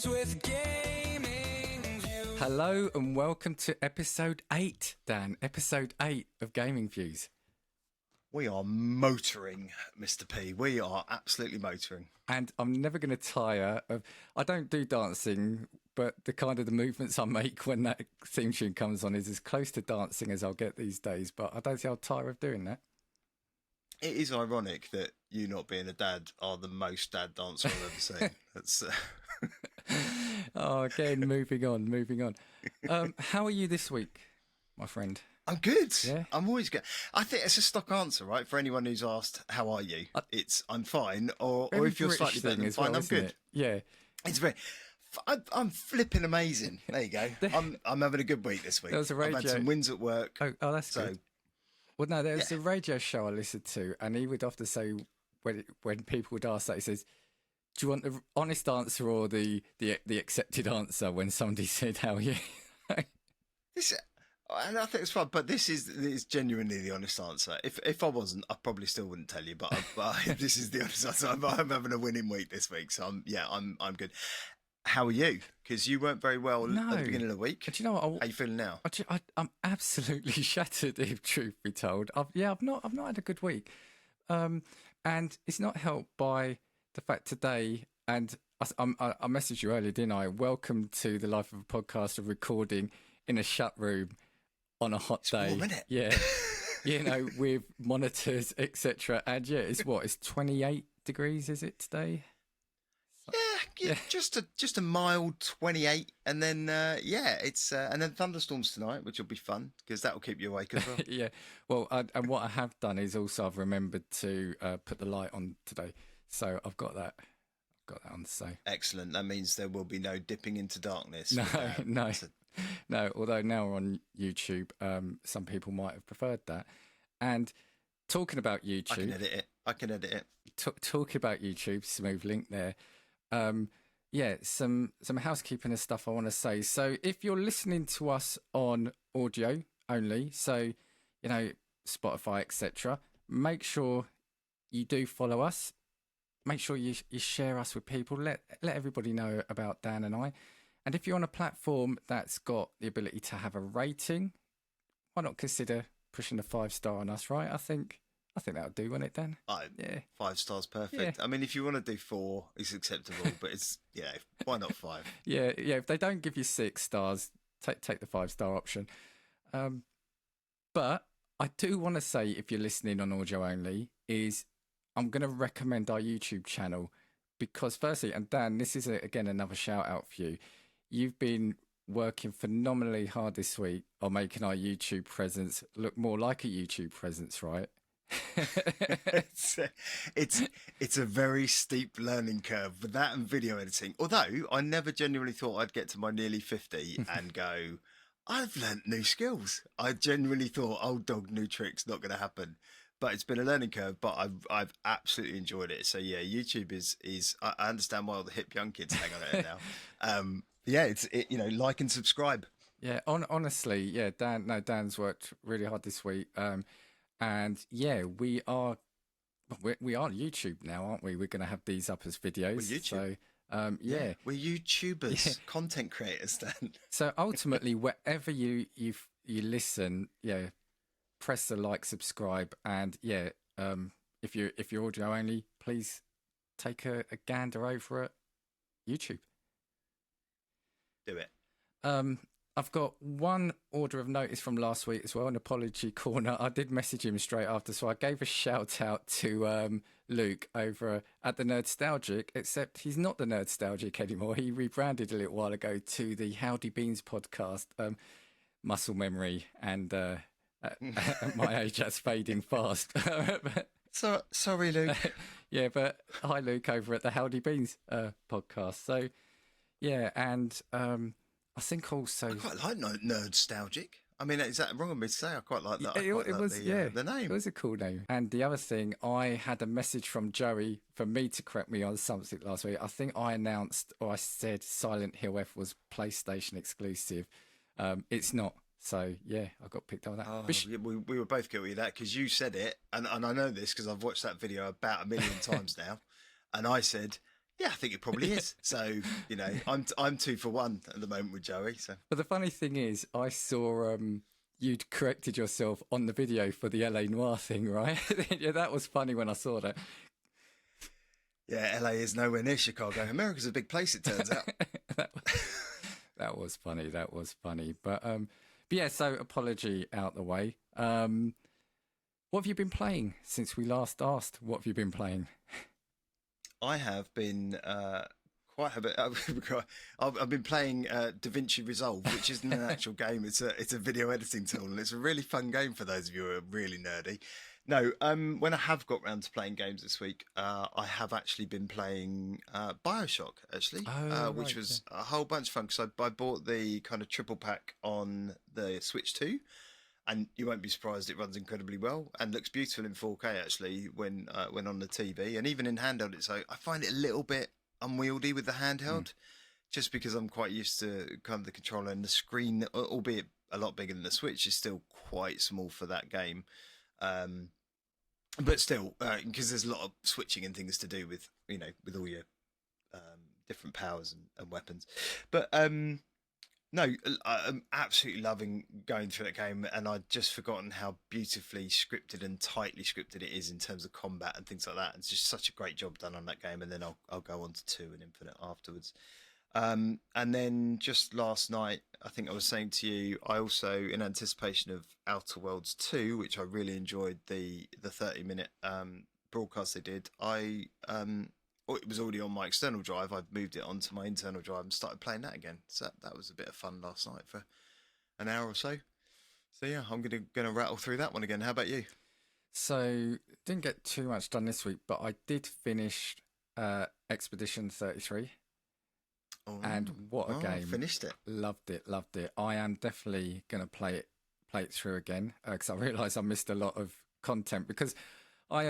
with gaming views. Hello and welcome to episode 8, Dan. Episode 8 of Gaming Views. We are motoring, Mr. P. We are absolutely motoring. And I'm never going to tire of... I don't do dancing, but the kind of the movements I make when that theme tune comes on is as close to dancing as I'll get these days. But I don't think I'll tire of doing that. It is ironic that you not being a dad are the most dad dancer I've ever seen. That's... Oh, again, moving on. How are you this week, my friend? I'm good. Yeah? I'm always good. I think it's a stock answer, right? For anyone who's asked, how are you? It's, I'm fine. Or if you're slightly better than fine, I'm good. It? Yeah. It's very... I'm flipping amazing. There you go. I'm having a good week this week. There was a radio... I've had some wins at work. Oh, that's good. Well, no, there was a radio show I listened to, and he would often say, when people would ask that, he says, do you want the honest answer or the accepted answer when somebody said, how are you? And I think it's fun, but this is genuinely the honest answer. If I wasn't, I probably still wouldn't tell you. But this is the honest answer. I'm having a winning week this week, so I'm good. How are you? Because you weren't very well at the beginning of the week. Do you know what? How are you feeling now? I'm absolutely shattered, if truth be told. I've not had a good week, and it's not helped by the fact today. And I messaged you earlier, didn't I? Welcome to the life of a podcaster recording in a shut room on a hot day. Warm, isn't it? Yeah, with monitors, etc. And it's 28 degrees, is it today? Yeah, just a mild 28, and then it's and then thunderstorms tonight, which will be fun because that will keep you awake as well. Yeah, well, and what I have done is also I've remembered to put the light on today, so I've got that on. So excellent. That means there will be no dipping into darkness. No. Although now we're on YouTube, some people might have preferred that. And talking about YouTube, I can edit it. Talking about YouTube, smooth link there. Some housekeeping and stuff I want to say. So if you're listening to us on audio only, so Spotify, etc., make sure you do follow us. Make sure you share us with people. Let everybody know about Dan and I. And if you're on a platform that's got the ability to have a rating, why not consider pushing a 5-star on us? Right? I think that'll do, won't it, Dan? Yeah, 5 stars, perfect. Yeah. I mean, if you want to do 4, it's acceptable, but it's why not 5? Yeah. If they don't give you 6 stars, take the 5-star option. But I do want to say, if you're listening on audio only, is I'm going to recommend our YouTube channel because, firstly, and Dan, this is again another shout out for you. You've been working phenomenally hard this week on making our YouTube presence look more like a YouTube presence, right? it's a very steep learning curve with that and video editing. Although I never genuinely thought I'd get to my nearly 50 and go, I've learnt new skills. I genuinely thought old dog new tricks, not going to happen. But it's been a learning curve, but I've absolutely enjoyed it. So yeah, YouTube is I understand why all the hip young kids hang on it now. Like and subscribe. Yeah, honestly, Dan's worked really hard this week. And yeah, we are YouTube now, aren't we? We're going to have these up as videos. We're YouTube. So we're YouTubers, content creators, Dan. So ultimately, wherever you listen, press the like, subscribe, and if you're audio only, please take a gander over at YouTube. Do it. I've got one order of notice from last week as well, an apology corner. I did message him straight after, so I gave a shout out to Luke over at the Nerdstalgic, except he's not the Nerdstalgic anymore. He rebranded a little while ago to the Howdy Beans podcast. Muscle memory and at my age, that's fading fast. So sorry, Luke. Yeah, but hi, Luke, over at the Howdy Beans podcast. So, yeah, and I think also... I quite like Nerdstalgic. I mean, is that wrong of me to say? I quite like that. It was the name. It was a cool name. And the other thing, I had a message from Joey for me to correct me on something last week. I think I announced, or I said Silent Hill F was PlayStation exclusive. It's not. So, yeah, I got picked on that. Oh, we were both guilty of that because you said it, and I know this because I've watched that video about 1 million times now, and I said, Yeah, I think it probably is. So, you know, I'm 2 for 1 at the moment with Joey. So, But the funny thing is, I saw you'd corrected yourself on the video for the LA Noir thing, right? Yeah, that was funny when I saw that. yeah, LA is nowhere near Chicago. America's a big place, it turns out. That was funny. That was funny. But yeah, so apology out the way. What have you been playing since we last asked? What have you been playing? I have been quite a bit. I've been playing DaVinci Resolve, which isn't an actual game. It's a video editing tool, and it's a really fun game for those of you who are really nerdy. No, when I have got round to playing games this week, I have actually been playing Bioshock, actually, which was a whole bunch of fun. because I bought the kind of triple pack on the Switch 2. And you won't be surprised, it runs incredibly well and looks beautiful in 4K actually when on the TV, and even in handheld. So I find it a little bit unwieldy with the handheld, just because I'm quite used to kind of the controller, and the screen, albeit a lot bigger than the Switch, is still quite small for that game. But still, because there's a lot of switching and things to do with, you know, with all your different powers and weapons. But no, I'm absolutely loving going through that game, and I'd just forgotten how beautifully scripted and tightly scripted it is in terms of combat and things like that. It's just such a great job done on that game, and then I'll go on to 2 and Infinite afterwards. And then just last night, I think I was saying to you, I also, in anticipation of Outer Worlds 2, which I really enjoyed the 30-minute broadcast they did, it was already on my external drive. I've moved it onto my internal drive and started playing that again. So that was a bit of fun last night for an hour or so. So yeah, I'm gonna rattle through that one again. How about you? So didn't get too much done this week, but I did finish Expedition 33. Oh, And what a game. Finished it. Loved it. I am definitely going to play it through again, because I realised I missed a lot of content, because I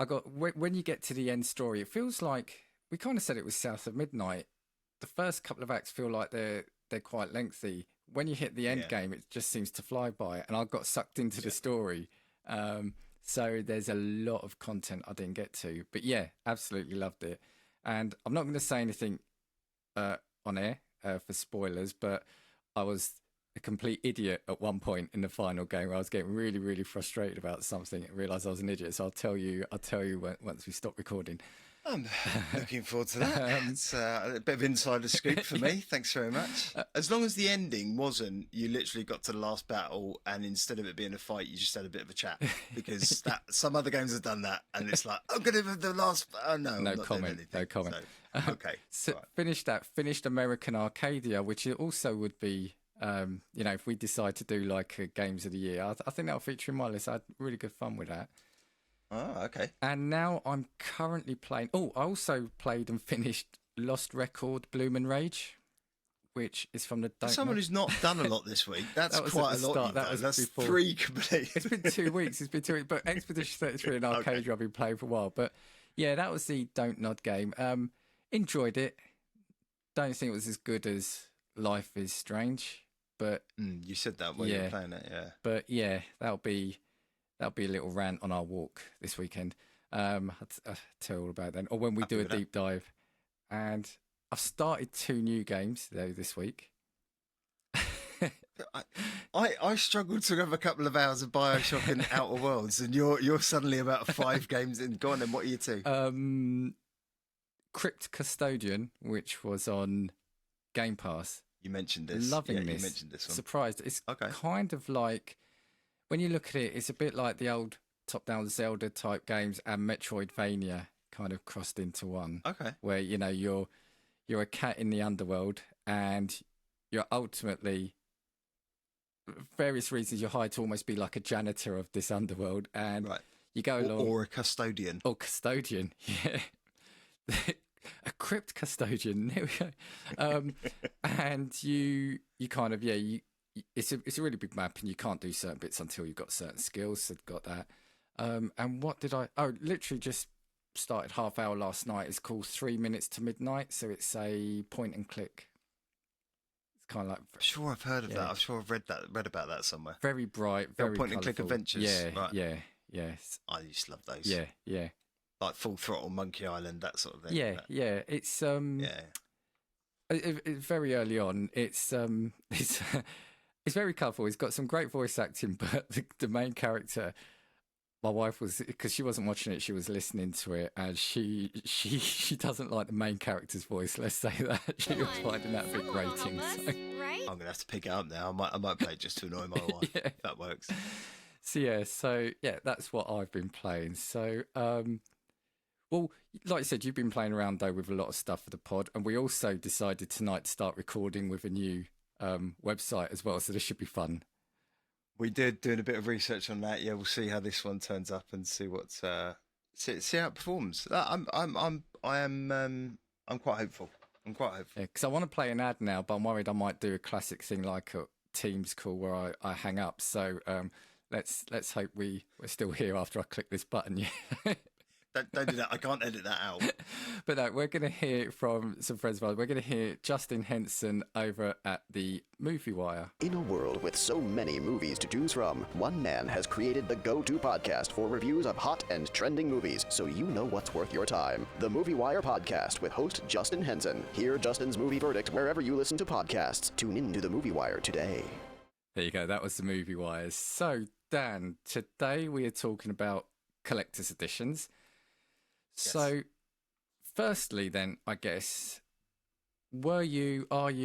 got, when you get to the end story, it feels like, we kind of said it was South of Midnight. The first couple of acts feel like they're quite lengthy. When you hit the end game, it just seems to fly by, and I got sucked into the story. So there's a lot of content I didn't get to, but yeah, absolutely loved it. And I'm not going to say anything on air for spoilers, but I was a complete idiot at one point in the final game where I was getting really, really frustrated about something and realised I was an idiot. So I'll tell you once we stop recording. I'm looking forward to that. It's a bit of insider scoop for me. Thanks very much. As long as the ending wasn't, you literally got to the last battle, and instead of it being a fight, you just had a bit of a chat. Because some other games have done that, and it's like, I'm going to have the last. Oh no, no comment. No comment. So, okay. So right. Finished American Arcadia, which it also would be. You know, if we decide to do like games of the year, I think that'll feature in my list. I had really good fun with that. Oh, okay. And now I'm currently playing. Oh, I also played and finished Lost Record Bloom and Rage, which is from the. Someone who's not done a lot this week. That's that quite a lot. That's before. 3 complete. It's been 2 weeks. But Expedition 33 and Arcadia I've been playing for a while. But yeah, that was the Don't Nod game. Enjoyed it. Don't think it was as good as Life is Strange. But you said that when you were playing it, yeah. But yeah, that'll be a little rant on our walk this weekend. I'll tell you all about that, or when we do a deep dive. And I've started 2 new games though this week. I struggled to have a couple of hours of Bioshock and Outer Worlds, and you're suddenly about 5 games in. Go on, then. What are you 2? Crypt Custodian, which was on Game Pass. You mentioned this. Loving this. You mentioned this one. Surprised. It's kind of like, when you look at it, it's a bit like the old top-down Zelda type games and Metroidvania kind of crossed into one. Okay. Where, you know, you're a cat in the underworld, and you're ultimately, various reasons, you're hired to almost be like a janitor of this underworld, and you go along. Or a custodian. Or custodian, yeah. A crypt custodian. There we go. And you kind of, it's a really big map, and you can't do certain bits until you've got certain skills. So I've got that. And what did literally just started half hour last night. It's called 3 Minutes to Midnight. So it's a point and click. It's kind of like. I'm sure I've heard of that. I'm sure I've read about that somewhere. Very bright, very point and click adventures. Yeah, right. yeah. I used to love those. Yeah. like Full Throttle, Monkey Island, that sort of thing. Yeah, yeah. It's very early on. It's it's very colourful. It's got some great voice acting, but the main character, my wife was, because she wasn't watching it, she was listening to it, and she doesn't like the main character's voice. Let's say that she was finding that a bit grating. So. Right? I'm gonna have to pick it up now. I might play it just to annoy my wife. Yeah. If that works. So that's what I've been playing. So well, like I said, you've been playing around though with a lot of stuff for the pod, and we also decided tonight to start recording with a new website as well. So this should be fun. We did doing a bit of research on that. Yeah, we'll see how this one turns up and see what's see how it performs. I'm quite hopeful. I'm quite hopeful. Yeah, because I want to play an ad now, but I'm worried I might do a classic thing like a Teams call where I hang up. So let's hope we're still here after I click this button. Yeah. Don't do that. I can't edit that out. But no, we're going to hear from some friends of ours. We're going to hear Justin Henson over at the Movie Wire. In a world with so many movies to choose from, one man has created the go-to podcast for reviews of hot and trending movies, so you know what's worth your time. The Movie Wire Podcast with host Justin Henson. Hear Justin's movie verdict wherever you listen to podcasts. Tune in to the Movie Wire today. There you go. That was the Movie Wires. So, Dan, today we are talking about collector's editions. Yes. So, firstly, then, I guess, have you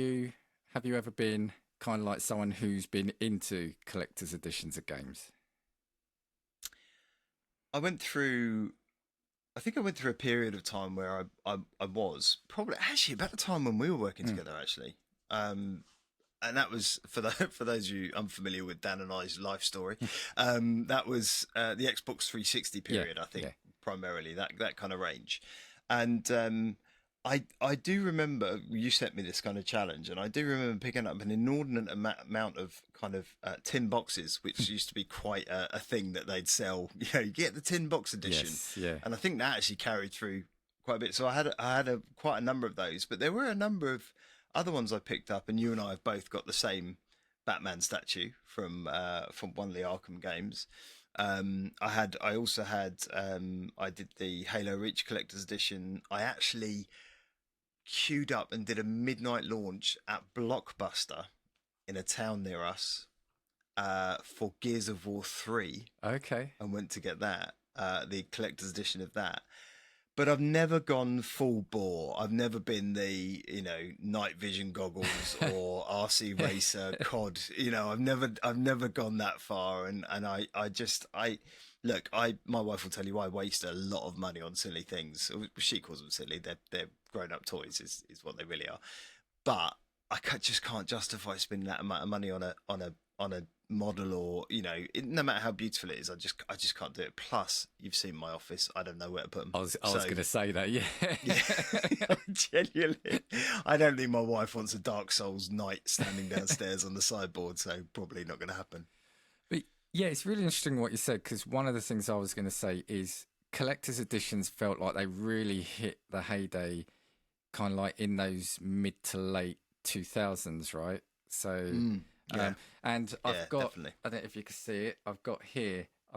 ever been kind of like someone who's been into collector's editions of games? I think I went through a period of time where I was probably actually about the time when we were working together, actually. And that was for those of you unfamiliar with Dan and I's life story. That was the Xbox 360 period, I think, primarily that kind of range. And I do remember you sent me this kind of challenge, and I do remember picking up an inordinate amount of kind of tin boxes, which used to be quite a thing that they'd sell. You get the tin box edition, and I think that actually carried through quite a bit. So I had quite a number of those, but there were a number of other ones I picked up, and you and I have both got the same Batman statue from one of the Arkham games. I did the Halo Reach Collector's Edition. I actually queued up and did a midnight launch at Blockbuster in a town near us for Gears of War 3. Okay. And went to get that, the collector's edition of that. But I've never gone full bore. I've never been the, night vision goggles or RC Racer COD. I've never gone that far. And my wife will tell you I waste a lot of money on silly things. She calls them silly. They're grown up toys is what they really are. But I just can't justify spending that amount of money on a model, or no matter how beautiful it is, I just can't do it. Plus, you've seen my office. I don't know where to put them. I was going to say that. Yeah. Genuinely, I don't think my wife wants a Dark Souls knight standing downstairs on the sideboard, so probably not going to happen. But yeah, it's really interesting what you said, because one of the things I was going to say is collector's editions felt like they really hit the heyday, kind of like in those mid to late 2000s, right? So. And I've got, definitely. I don't know if you can see it, I've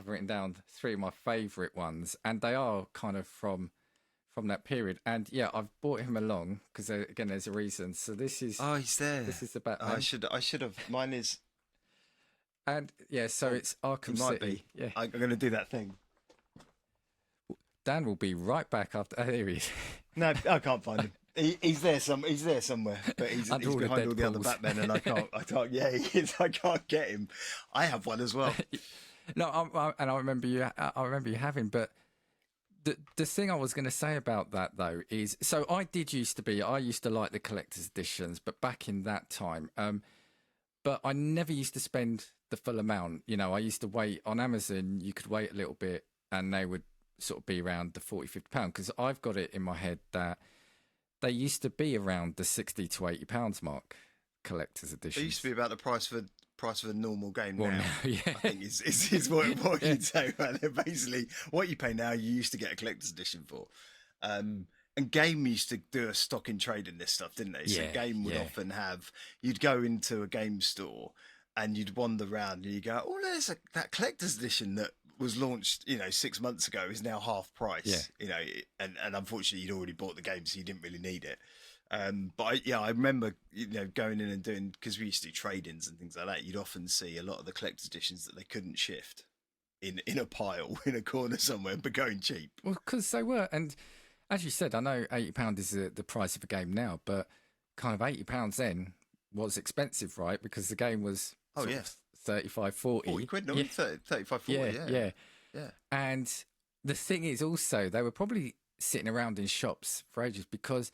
written down 3 of my favourite ones, and they are kind of from that period. And yeah, I've brought him along because again, there's a reason. So this is, he's there. This is the Batman. I should have, mine is. And yeah, so it's Arkham City. Yeah. I'm going to do that thing. Dan will be right back after, here he is. No, I can't find him. He's there somewhere, but he's behind all the other Batmen, and I can't. Yeah, he is. I can't get him. I have one as well. No, I remember you having. But the thing I was going to say about that though is, so I used to like the collector's editions, but back in that time, but I never used to spend the full amount. I used to wait on Amazon. You could wait a little bit, and they would sort of be around the £40-50, because I've got it in my head that they used to be around the £60 to £80 mark, collector's edition. They used to be about the price of a normal game now. Yeah. I think is what you'd say. Right? They're basically what you pay now, you used to get a collector's edition for. And Game used to do a stock in trade in this stuff, didn't they? So Game would often have, you'd go into a game store and you'd wander around and you go, oh, there's that collector's edition that was launched, 6 months ago is now half price. And unfortunately you'd already bought the game, so you didn't really need it. But I remember, going in and doing, because we used to do trade-ins and things like that. You'd often see a lot of the collector's editions that they couldn't shift in a pile in a corner somewhere, but going cheap. Well, because they were, and as you said, I know £80 is the price of a game now, but kind of £80 then was expensive, right? Because the game was 35, 40. 40 quid, no? 35, 40, yeah. And the thing is also, they were probably sitting around in shops for ages because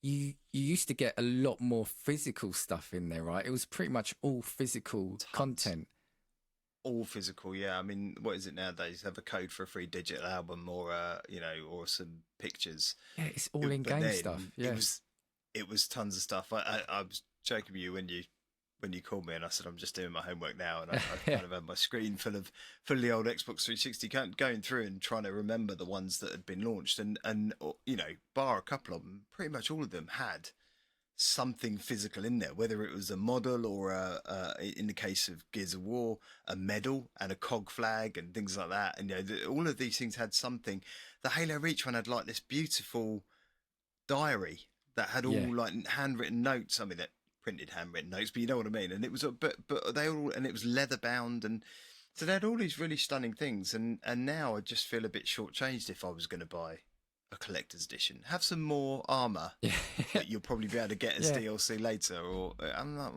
you used to get a lot more physical stuff in there, right? It was pretty much all physical content. All physical, yeah. I mean, what is it nowadays? Have a code for a free digital album or, or some pictures. Yeah, it's all in-game stuff. Yeah. It was tons of stuff. I was joking with you when you called me, and I said I'm just doing my homework now, and I kind of had my screen full of the old Xbox 360, going through and trying to remember the ones that had been launched, and bar a couple of them, pretty much all of them had something physical in there, whether it was a model or in the case of Gears of War, a medal and a cog flag and things like that. And all of these things had something. The Halo Reach one had like this beautiful diary that had all like handwritten notes. I mean, that printed handwritten notes, but you know what I mean. And it was, but they all, and it was leather bound, and so they had all these really stunning things. And now I just feel a bit shortchanged if I was going to buy a collector's edition. Have some more armor that you'll probably be able to get as DLC later, or I'm not.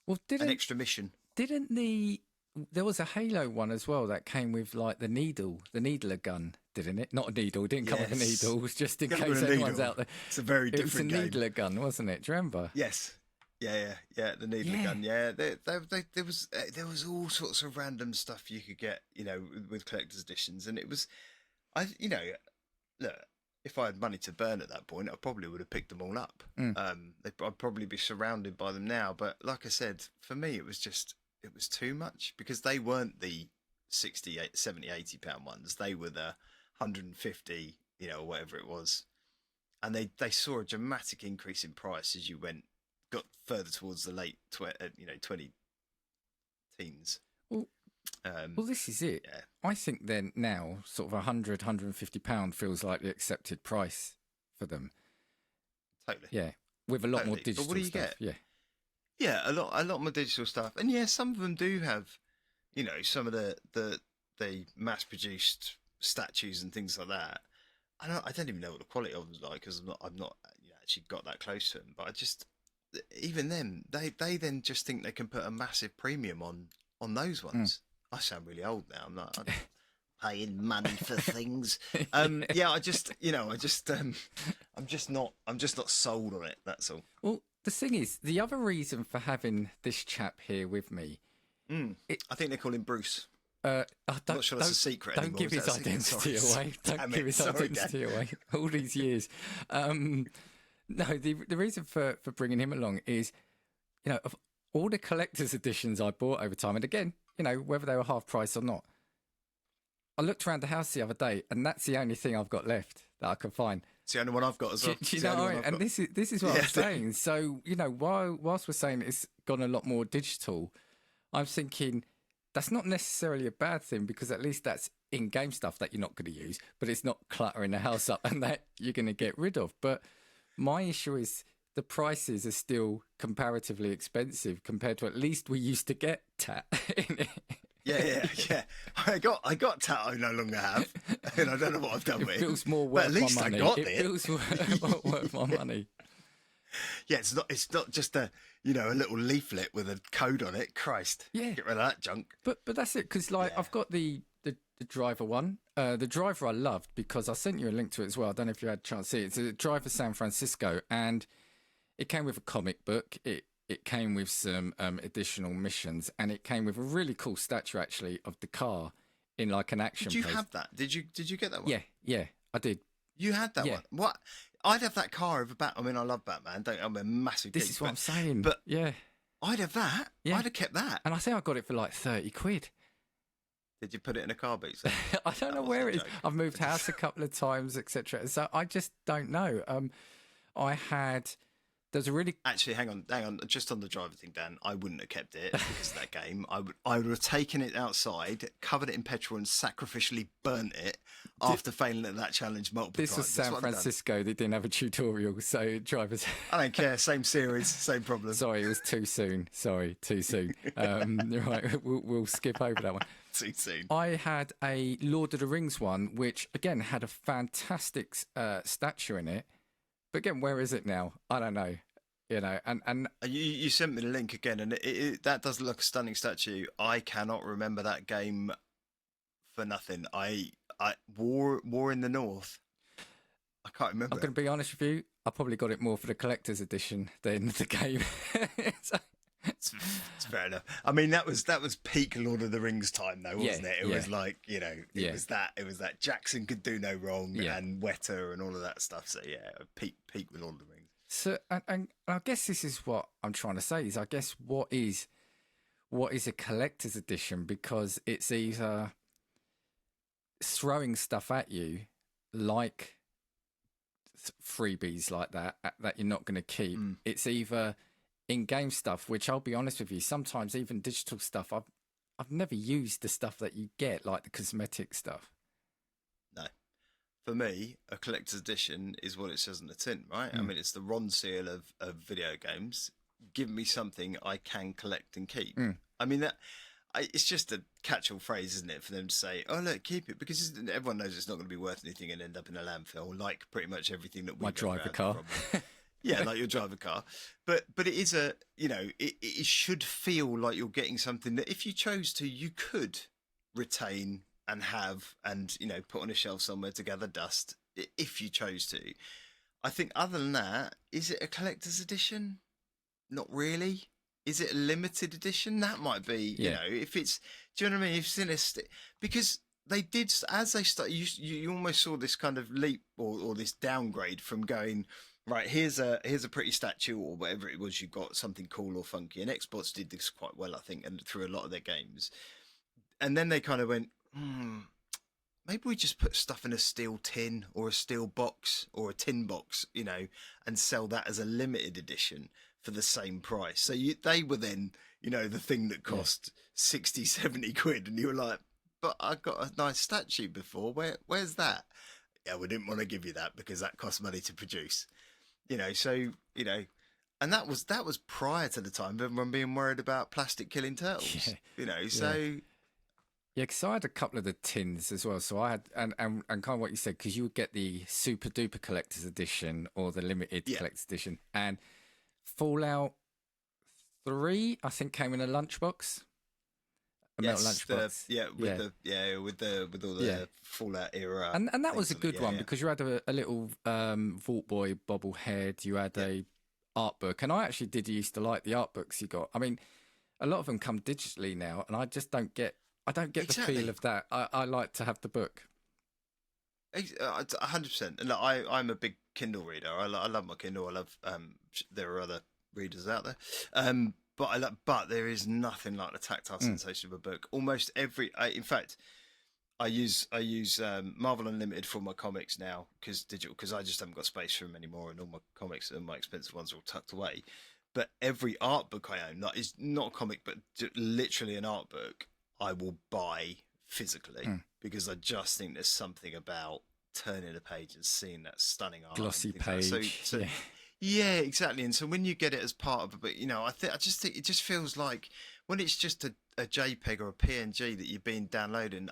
Well, an extra mission. There was a Halo one as well that came with like the needler gun, didn't it? Not a needle, it didn't come with a needle. It was just in case anyone's out there. It's a very different game. It was a needler gun, wasn't it? Do you remember? Yes. Yeah, the needler gun. Yeah, there was all sorts of random stuff you could get, with collector's editions, and it was, look, if I had money to burn at that point, I probably would have picked them all up. I'd probably be surrounded by them now. But like I said, for me, it was too much, because they weren't the 60, 70, 80 pound ones. They were the 150, or whatever it was. And they saw a dramatic increase in price as you got further towards the late 20 teens. Well, this is it. Yeah. I think then now sort of £100, £150 feels like the accepted price for them. Totally. Yeah, with a lot more digital but what do you stuff. Get? Yeah, a lot more digital stuff, and some of them do have, some of the mass-produced statues and things like that. I don't even know what the quality of them is like, because I've not actually got that close to them. But I just, even them, they then just think they can put a massive premium on those ones. I sound really old now. I'm not paying money for things. I'm just not sold on it. That's all. Well, the thing is, the other reason for having this chap here with me, I think they call him Bruce. I'm not sure that's a secret anymore. Don't give his identity away. Don't give his identity away. All these years. No, the reason for bringing him along is, of all the collector's editions I bought over time, and again, whether they were half price or not, I looked around the house the other day, and that's the only thing I've got left that I can find. It's the only one I've got as well. Do you know what I mean? And this is what I'm saying. So, whilst we're saying it's gone a lot more digital, I'm thinking that's not necessarily a bad thing, because at least that's in-game stuff that you're not going to use, but it's not cluttering the house up and that you're going to get rid of. But my issue is the prices are still comparatively expensive compared to at least we used to get Tat in it. Yeah. I got Tat I no longer have, and I don't know what I've done with it. It feels more worth at least my money. I got it. It feels more worth my money. Yeah, it's not just a little leaflet with a code on it. Christ, get rid of that junk. But that's it, because I've got the driver one. The driver I loved, because I sent you a link to it as well. I don't know if you had a chance to see it. It's a Driver San Francisco, and it came with a comic book. It came with some additional missions, and it came with a really cool statue actually of the car in like an action. Did you have that? Did you get that one? Yeah, I did. You had that one. What? I'd have that car over Batman. I mean, I love Batman. I'm a massive. This is what I'm saying. But yeah, I'd have that. Yeah. I'd have kept that. And I think I got it for like 30 quid. Did you put it in a car boot? I don't know where it is. I've moved house a couple of times, etc. So I just don't know. I had There's a really Actually, hang on. Just on the driver thing, Dan, I wouldn't have kept it because of that game. I would have taken it outside, covered it in petrol, and sacrificially burnt it after failing at that challenge multiple This was times. That's San what I've done. Francisco. They didn't have a tutorial, so drivers. I don't care. Same series, same problem. Sorry, it was too soon. Sorry, too soon. Right, we'll skip over that one. Too soon. I had a Lord of the Rings one, which again had a fantastic statue in it. But again, where is it now? I don't know. You know, and You sent me the link again, and that does look a stunning statue. I cannot remember that game for nothing. I War in the North. I can't remember. I'm going to be honest with you. I probably got it more for the collector's edition than the game. So, It's fair enough. I mean, that was peak Lord of the Rings time, though, wasn't it? It was like, you know, it was that Jackson could do no wrong, and Weta and all of that stuff. So yeah, peak with Lord of the Rings. So, and I guess this is what I'm trying to say is, I guess what is a collector's edition, because it's either throwing stuff at you like freebies like that you're not going to keep. It's either in-game stuff, which I'll be honest with you, sometimes even digital stuff, I've never used the stuff that you get, like the cosmetic stuff. No. For me, a collector's edition is what it says on the tin, right? I mean, it's the Ron seal of video games. Give me something I can collect and keep. I mean, it's just a catch-all phrase, isn't it, for them to say, oh, look, keep it, because everyone knows it's not going to be worth anything and end up in a landfill, like pretty much everything that we drive a car. Yeah, like you'll drive a car. But it is it should feel like you're getting something that if you chose to, you could retain and have and, you know, put on a shelf somewhere to gather dust if you chose to. I think other than that, is it a collector's edition? Not really. Is it a limited edition? That might be, you know, if it's, do you know what I mean? If it's because they did, as they start, you almost saw this kind of leap or this downgrade from going, right, here's a pretty statue or whatever it was you got, something cool or funky. And Xbox did this quite well, I think, and through a lot of their games. And then they kind of went, maybe we just put stuff in a steel tin or a steel box or a tin box, you know, and sell that as a limited edition for the same price. So they were then, you know, the thing that cost 60, 70 quid. And you were like, but I got a nice statue before. Where's that? Yeah, we didn't want to give you that because that costs money to produce. You know, so, you know, and that was prior to the time of everyone being worried about plastic killing turtles. You know, so... Yeah, because I had a couple of the tins as well. So I had, and kind of what you said, because you would get the super duper collector's edition or the limited collector's edition. And Fallout 3, I think, came in a lunchbox. Metal lunchbox. With all the Fallout era. And that was a good one because you had a little Vault Boy bobblehead. You had a art book. And I actually used to like the art books you got. I mean, a lot of them come digitally now, and I just don't get... the feel of that. I like to have the book. 100%. And I'm a big Kindle reader. I love my Kindle. I love. There are other readers out there, but there is nothing like the tactile sensation of a book. Almost every. In fact, I use Marvel Unlimited for my comics now because I just haven't got space for them anymore, and all my comics and my expensive ones are all tucked away. But every art book I own, that is not a comic, but literally an art book, I will buy physically because I just think there's something about turning a page and seeing that stunning art, glossy page. Yeah, exactly. And so when you get it as part of a book, you know, I just think it just feels like when it's just a JPEG or a PNG that you're being downloading,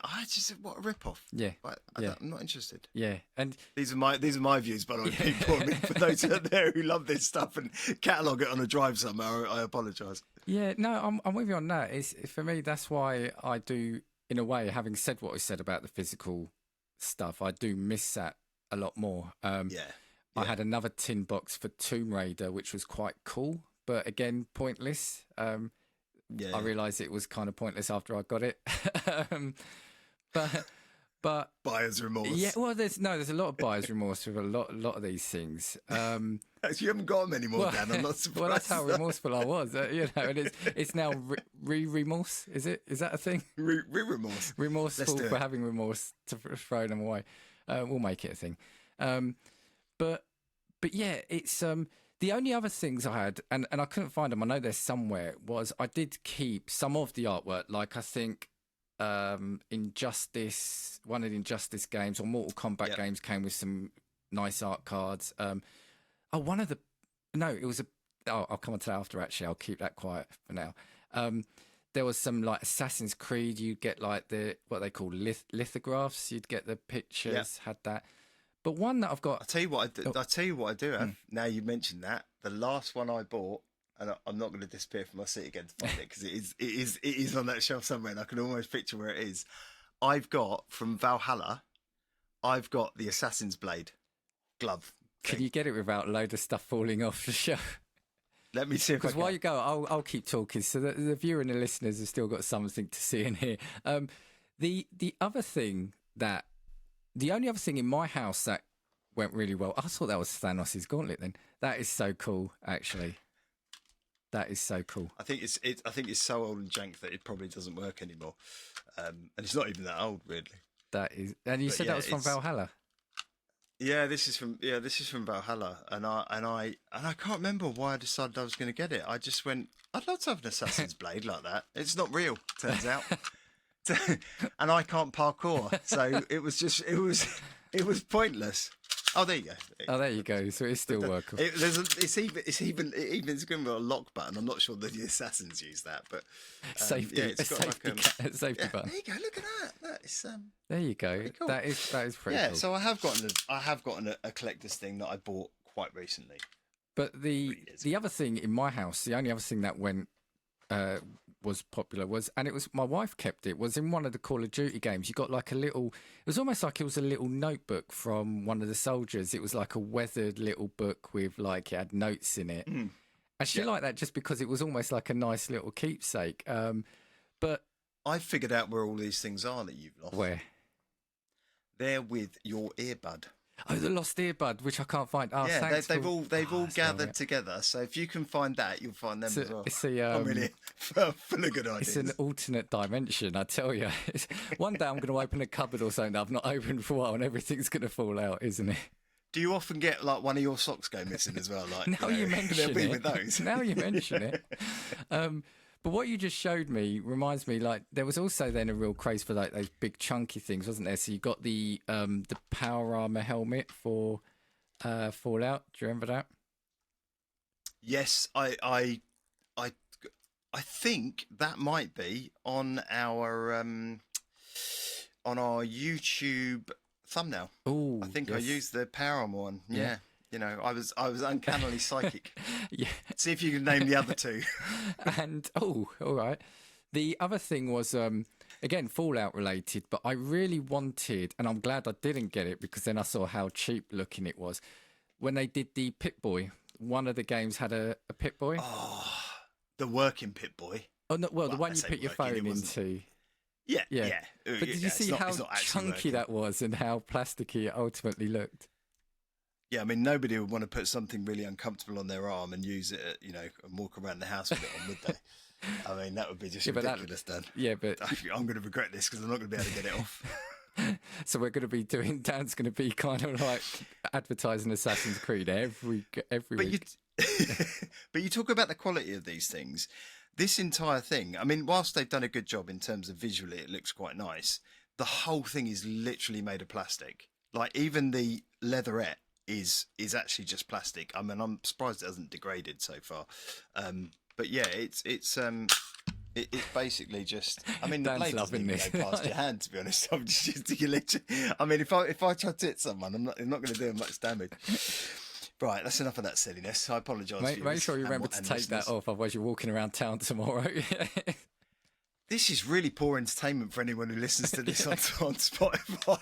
what a rip-off. Yeah, I'm not interested. Yeah, and these are my views, by the way. People, I mean, for those out there who love this stuff and catalogue it on a drive somewhere, I apologise. Yeah, no, I'm with you on that. For me, that's why I do, in a way, having said what I said about the physical stuff, I do miss that a lot more. I had another tin box for Tomb Raider, which was quite cool, but again, pointless. I realised it was kind of pointless after I got it. But buyer's remorse. Yeah, well, there's a lot of buyer's remorse with a lot of these things. You haven't got them anymore, Dan. I'm not surprised. Well, that's how remorseful I was. You know, and it's now remorse. Is it? Is that a thing? Remorse. Remorseful for having remorse to throw them away. We'll make it a thing. But yeah, it's The only other things I had, and I couldn't find them, I know they're somewhere, was I did keep some of the artwork, like I think Injustice, one of the Injustice games or Mortal Kombat games came with some nice art cards. One of the, no, it was I'll come on to that after actually, I'll keep that quiet for now. There was some like Assassin's Creed, you'd get like what they call lithographs, you'd get the pictures, had that. But one that I've got... I'll tell you what I do have. Now you mentioned that. The last one I bought, and I'm not going to disappear from my seat again to find it, because it is on that shelf somewhere, and I can almost picture where it is. I've got, from Valhalla, I've got the Assassin's Blade glove. Can you get it without a load of stuff falling off the shelf? Let me see if I can. Because while you go, I'll keep talking, so that the viewer and the listeners have still got something to see and hear. The only other thing in my house that went really well, I thought that was Thanos' gauntlet. Then that is so cool, actually. That is so cool. I think it's so old and jank that it probably doesn't work anymore, and it's not even that old, weirdly. That is, and you said that was from Valhalla. Yeah, this is from Valhalla, and I can't remember why I decided I was going to get it. I just went, I'd love to have an Assassin's Blade like that. It's not real, turns out, and I can't parkour, so it was pointless. Oh, there you go. Oh, there you go. So it's still workable. It's even going with a lock button. I'm not sure that the assassins use that, but safety. Yeah, it's got safety button. There you go. Look at that. That is there you go. Cool. That is pretty yeah, cool. so I have gotten a collector's thing that I bought quite recently. But the other thing in my house, the only other thing that went was popular was, and it was my wife kept it, was in one of the Call of Duty games. You got like a little, it was almost like it was a little notebook from one of the soldiers. It was like a weathered little book with like, it had notes in it. And she liked that just because it was almost like a nice little keepsake. But I figured out where all these things are that you've lost. Where? They're with your earbud. Oh, the lost earbud, which I can't find. Oh, yeah, thanks they've all gathered together. So if you can find that, you'll find them as well. I'm really full of good ideas. It's an alternate dimension, I tell you. One day I'm going to open a cupboard or something that I've not opened for a while, and everything's going to fall out, isn't it? Do you often get like one of your socks go missing as well? Like now you mention it. With those. Now you mention it. But what you just showed me reminds me, like, there was also then a real craze for like those big chunky things, wasn't there? So you got the power armor helmet for Fallout. Do you remember that? Yes, I think that might be on our YouTube thumbnail. Oh, I think I used the power armor one. Yeah. You know, I was uncannily psychic. Yeah. See if you can name the other two. And all right. The other thing was again Fallout related, but I really wanted, and I'm glad I didn't get it because then I saw how cheap looking it was. When they did the Pip-Boy, one of the games had a Pip-Boy. Oh, the working Pip-Boy. Oh no, well the one you put your phone into. Yeah. But did you see how chunky that was and how plasticky it ultimately looked? Yeah, I mean, nobody would want to put something really uncomfortable on their arm and use it, and walk around the house with it on, would they? I mean, that would be just ridiculous, Dan. Yeah, but I'm going to regret this because I'm not going to be able to get it off. So we're going to be Dan's going to be kind of like advertising Assassin's Creed every week. But you talk about the quality of these things. This entire thing, I mean, whilst they've done a good job in terms of visually, it looks quite nice. The whole thing is literally made of plastic. Like even the leatherette is actually just plastic. I mean, I'm surprised it hasn't degraded so far. But yeah, it's basically just. I mean, the blade doesn't even go past your hand. To be honest, I'm just I mean, if I try to hit someone, I'm not going to do them much damage. Right, that's enough of that silliness. I apologise. Make sure you remember to take that off, otherwise you're walking around town tomorrow. This is really poor entertainment for anyone who listens to this on Spotify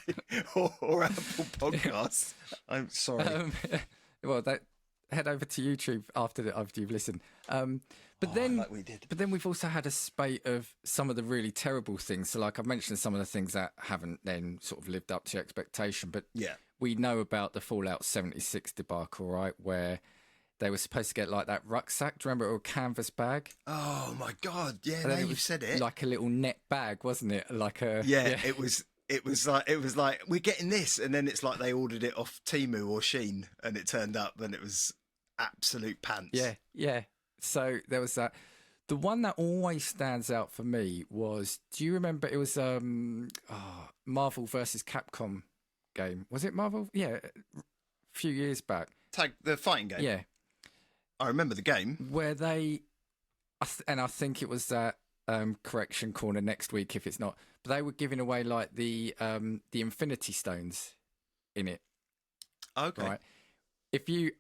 or Apple Podcasts. I'm sorry. Head over to YouTube after you've listened. But then we've also had a spate of some of the really terrible things. So like I've mentioned some of the things that haven't then sort of lived up to expectation. But yeah, we know about the Fallout 76 debacle, right? Where they were supposed to get like that rucksack. Do you remember? Or a canvas bag. Oh my God! Yeah, now you've said it. Like a little net bag, wasn't it? Like a It was like we're getting this, and then it's like they ordered it off Temu or Shein, and it turned up, and it was absolute pants. Yeah, yeah. So there was that. The one that always stands out for me was, do you remember it was Marvel versus Capcom game? Was it Marvel? Yeah, a few years back. The fighting game. Yeah. I remember the game. Where they, and I think it was that correction corner next week if it's not, but they were giving away like the Infinity Stones in it. Okay. Right. If you,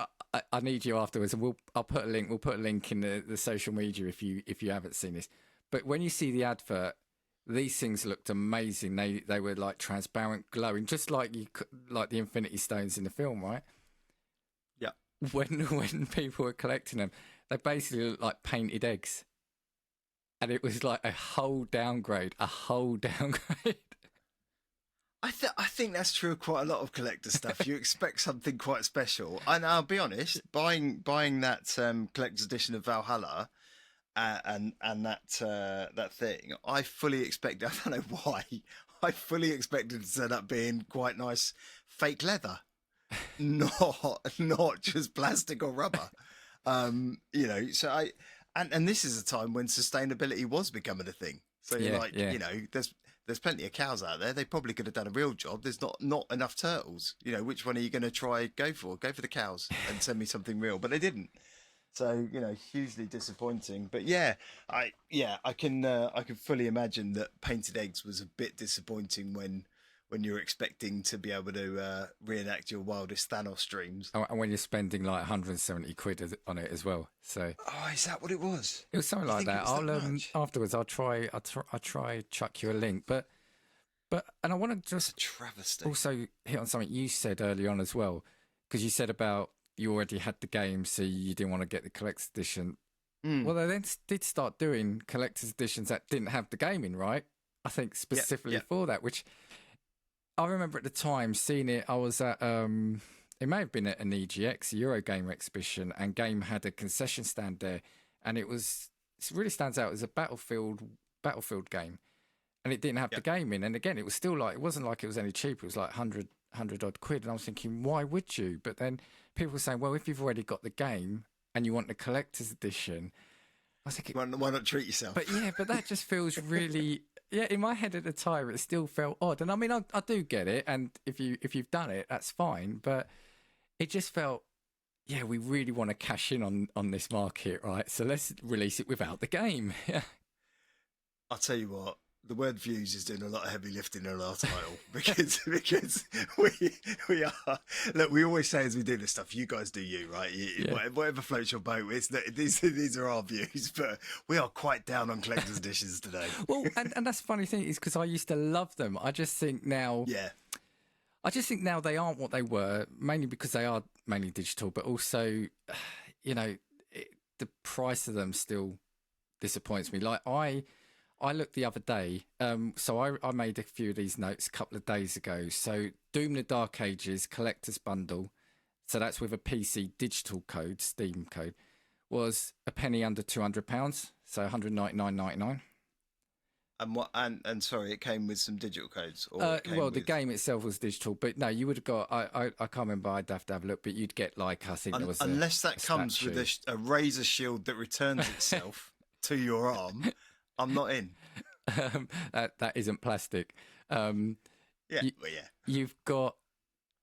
I need you afterwards, and I'll put a link. We'll put a link in the social media if you haven't seen this. But when you see the advert, these things looked amazing. They were like transparent, glowing, just like like the Infinity Stones in the film, right? Yeah. When people were collecting them, they basically looked like painted eggs, and it was like a whole downgrade. I think that's true of quite a lot of collector stuff. You expect something quite special, and I'll be honest, buying that collector's edition of Valhalla, and that thing, I fully expected. I don't know why. I fully expected it to end up being quite nice fake leather, not just plastic or rubber. You know, so and this is a time when sustainability was becoming a thing. So you're you know, there's plenty of cows out there. They probably could have done a real job. There's not enough go. You know, which one are you going to go for? Go for the cows and send me something real. But they didn't. So, you know, hugely disappointing. But yeah, I can fully imagine that painted eggs was a bit disappointing when you're expecting to be able to reenact your wildest Thanos dreams. And when you're spending like 170 quid on it as well. So is that what it was? It was something like that. Afterwards I'll try chuck you a link. But and I want to just travesty. Also hit on something you said early on as well, because you said about you already had the game, so you didn't want to get the collector's edition. Well, they then did start doing collector's editions that didn't have the game in, right? I think specifically for that, which I remember at the time seeing it. I was at it may have been at an EGX, Eurogamer exhibition, and Game had a concession stand there, and it really stands out as a Battlefield game, and it didn't have the game in. And again, it was still like, it wasn't like it was any cheaper. It was like 100 odd quid, and I was thinking, why would you? But then people were saying, well, if you've already got the game and you want the collector's edition, I was thinking, why not treat yourself? But that just feels really. Yeah, in my head at the time, it still felt odd. And I mean, I do get it. And if you've done it, that's fine. But it just felt, yeah, we really want to cash in on this market, right? So let's release it without the game. Yeah. I'll tell you what, the word views is doing a lot of heavy lifting on our title because we are. Look, we always say as we do this stuff, you guys do you, right? Whatever floats your boat. These are our views, but we are quite down on collector's editions today. Well, and that's the funny thing is because I used to love them. I just think now, they aren't what they were, mainly because they are mainly digital, but also, you know, the price of them still disappoints me. Like I looked the other day, so I made a few of these notes a couple of days ago. So Doom the Dark Ages Collector's Bundle, so that's with a PC digital code, Steam code, was a penny under £200, so £199.99. And what? And sorry, it came with some digital codes. The game itself was digital, but no, you would have got. I can't remember. I'd have to have a look, but you'd get like I think there was unless that comes with a razor shield that returns itself to your arm. I'm not in. That isn't plastic. You've got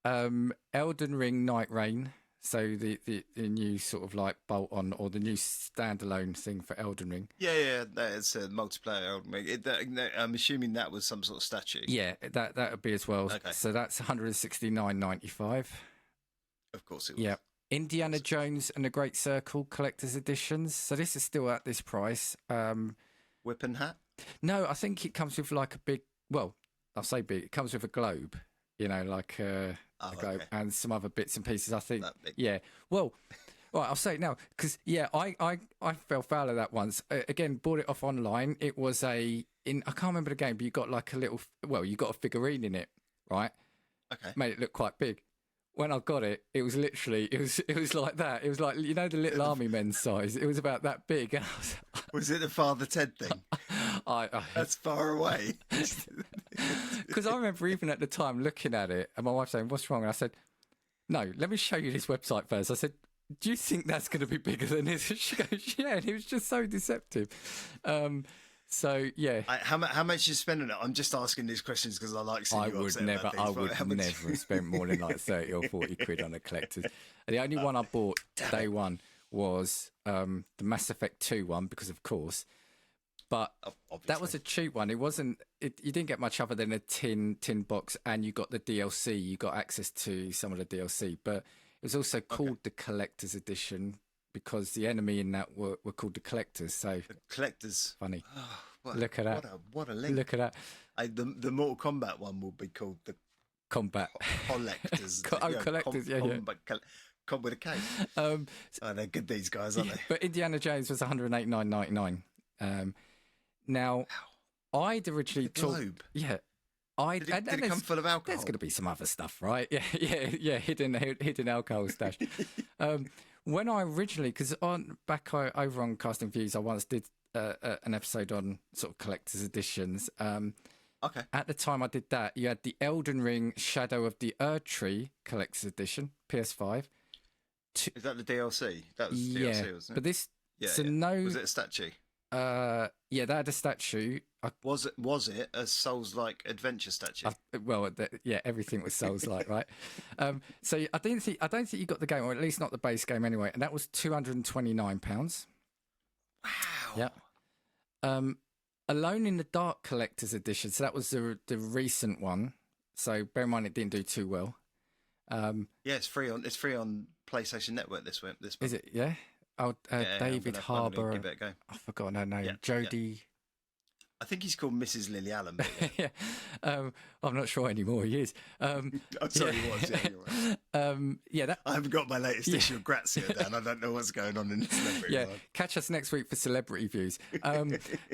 Elden Ring Night Rain, so the new sort of like bolt on or the new standalone thing for Elden Ring. Yeah, it's a multiplayer Elden Ring. I'm assuming that was some sort of statue. Yeah, that would be as well. Okay. So that's £169.95. Of course it was. Yeah. Indiana Jones and the Great Circle Collector's Editions. So this is still at this price. Whipping hat? No, I think it comes with like a big, well, I'll say big, it comes with a globe, you know, like a globe and some other bits and pieces, I think. Yeah. Well, right, I'll say it now, because, yeah, I fell foul of that once. Again, bought it off online. It was I can't remember the game, but you got like you got a figurine in it, right? Okay. Made it look quite big. When I got it, it was literally, it was like that. It was like, you know, the Little Army Men size. It was about that big. And was it the Father Ted thing? That's far away. Because I remember even at the time looking at it and my wife saying, what's wrong? And I said, no, let me show you this website first. I said, do you think that's going to be bigger than this? She goes, yeah, and it was just so deceptive. So yeah, How much you spend on it? I'm just asking these questions because I like seeing you upset about things. I would never have spent more than like 30 or 40 quid on a collector's. And the only one I bought day one was the Mass Effect 2 one, because of course. But that was a cheap one. It wasn't. You didn't get much other than a tin box, and you got the DLC. You got access to some of the DLC, but it was also called the Collector's Edition because the enemy in that were called the Collectors. So the Collectors. Funny. Oh, Look at that. What a link. Look at that. The Mortal Kombat one will be called the Combat Collectors. Collectors. Yeah. Come with a K. They're good, these guys, aren't they? But Indiana Jones was 189.99. Now, I'd originally Globe. Yeah. Did it come full of alcohol? There's going to be some other stuff, right? Yeah. Hidden alcohol stash. When I originally, because over on Casting Views, I once did an episode on sort of collector's editions. Okay. At the time I did that, you had the Elden Ring Shadow of the Erdtree collector's edition, PS5. Is that the DLC? That was DLC, wasn't it? But this, no. Was it a statue? Yeah, that had a statue. Was it a Souls-like adventure statue? Everything was Souls-like, right? So I don't think you got the game, or at least not the base game anyway. And that was £229. Wow. Yeah. Alone in the Dark collector's edition. So that was the recent one. So bear in mind it didn't do too well. It's free on PlayStation Network this month. Is it? Yeah. Oh, David Harbour. Give it a go. I've forgotten her name. Jodie. Yeah. I think he's called Mrs. Lily Allen. But yeah. I'm not sure anymore. He is. I'm sorry, he was. Yeah, you're right. I haven't got my latest issue of Grazia down. I don't know what's going on in the celebrity world. Catch us next week for celebrity views.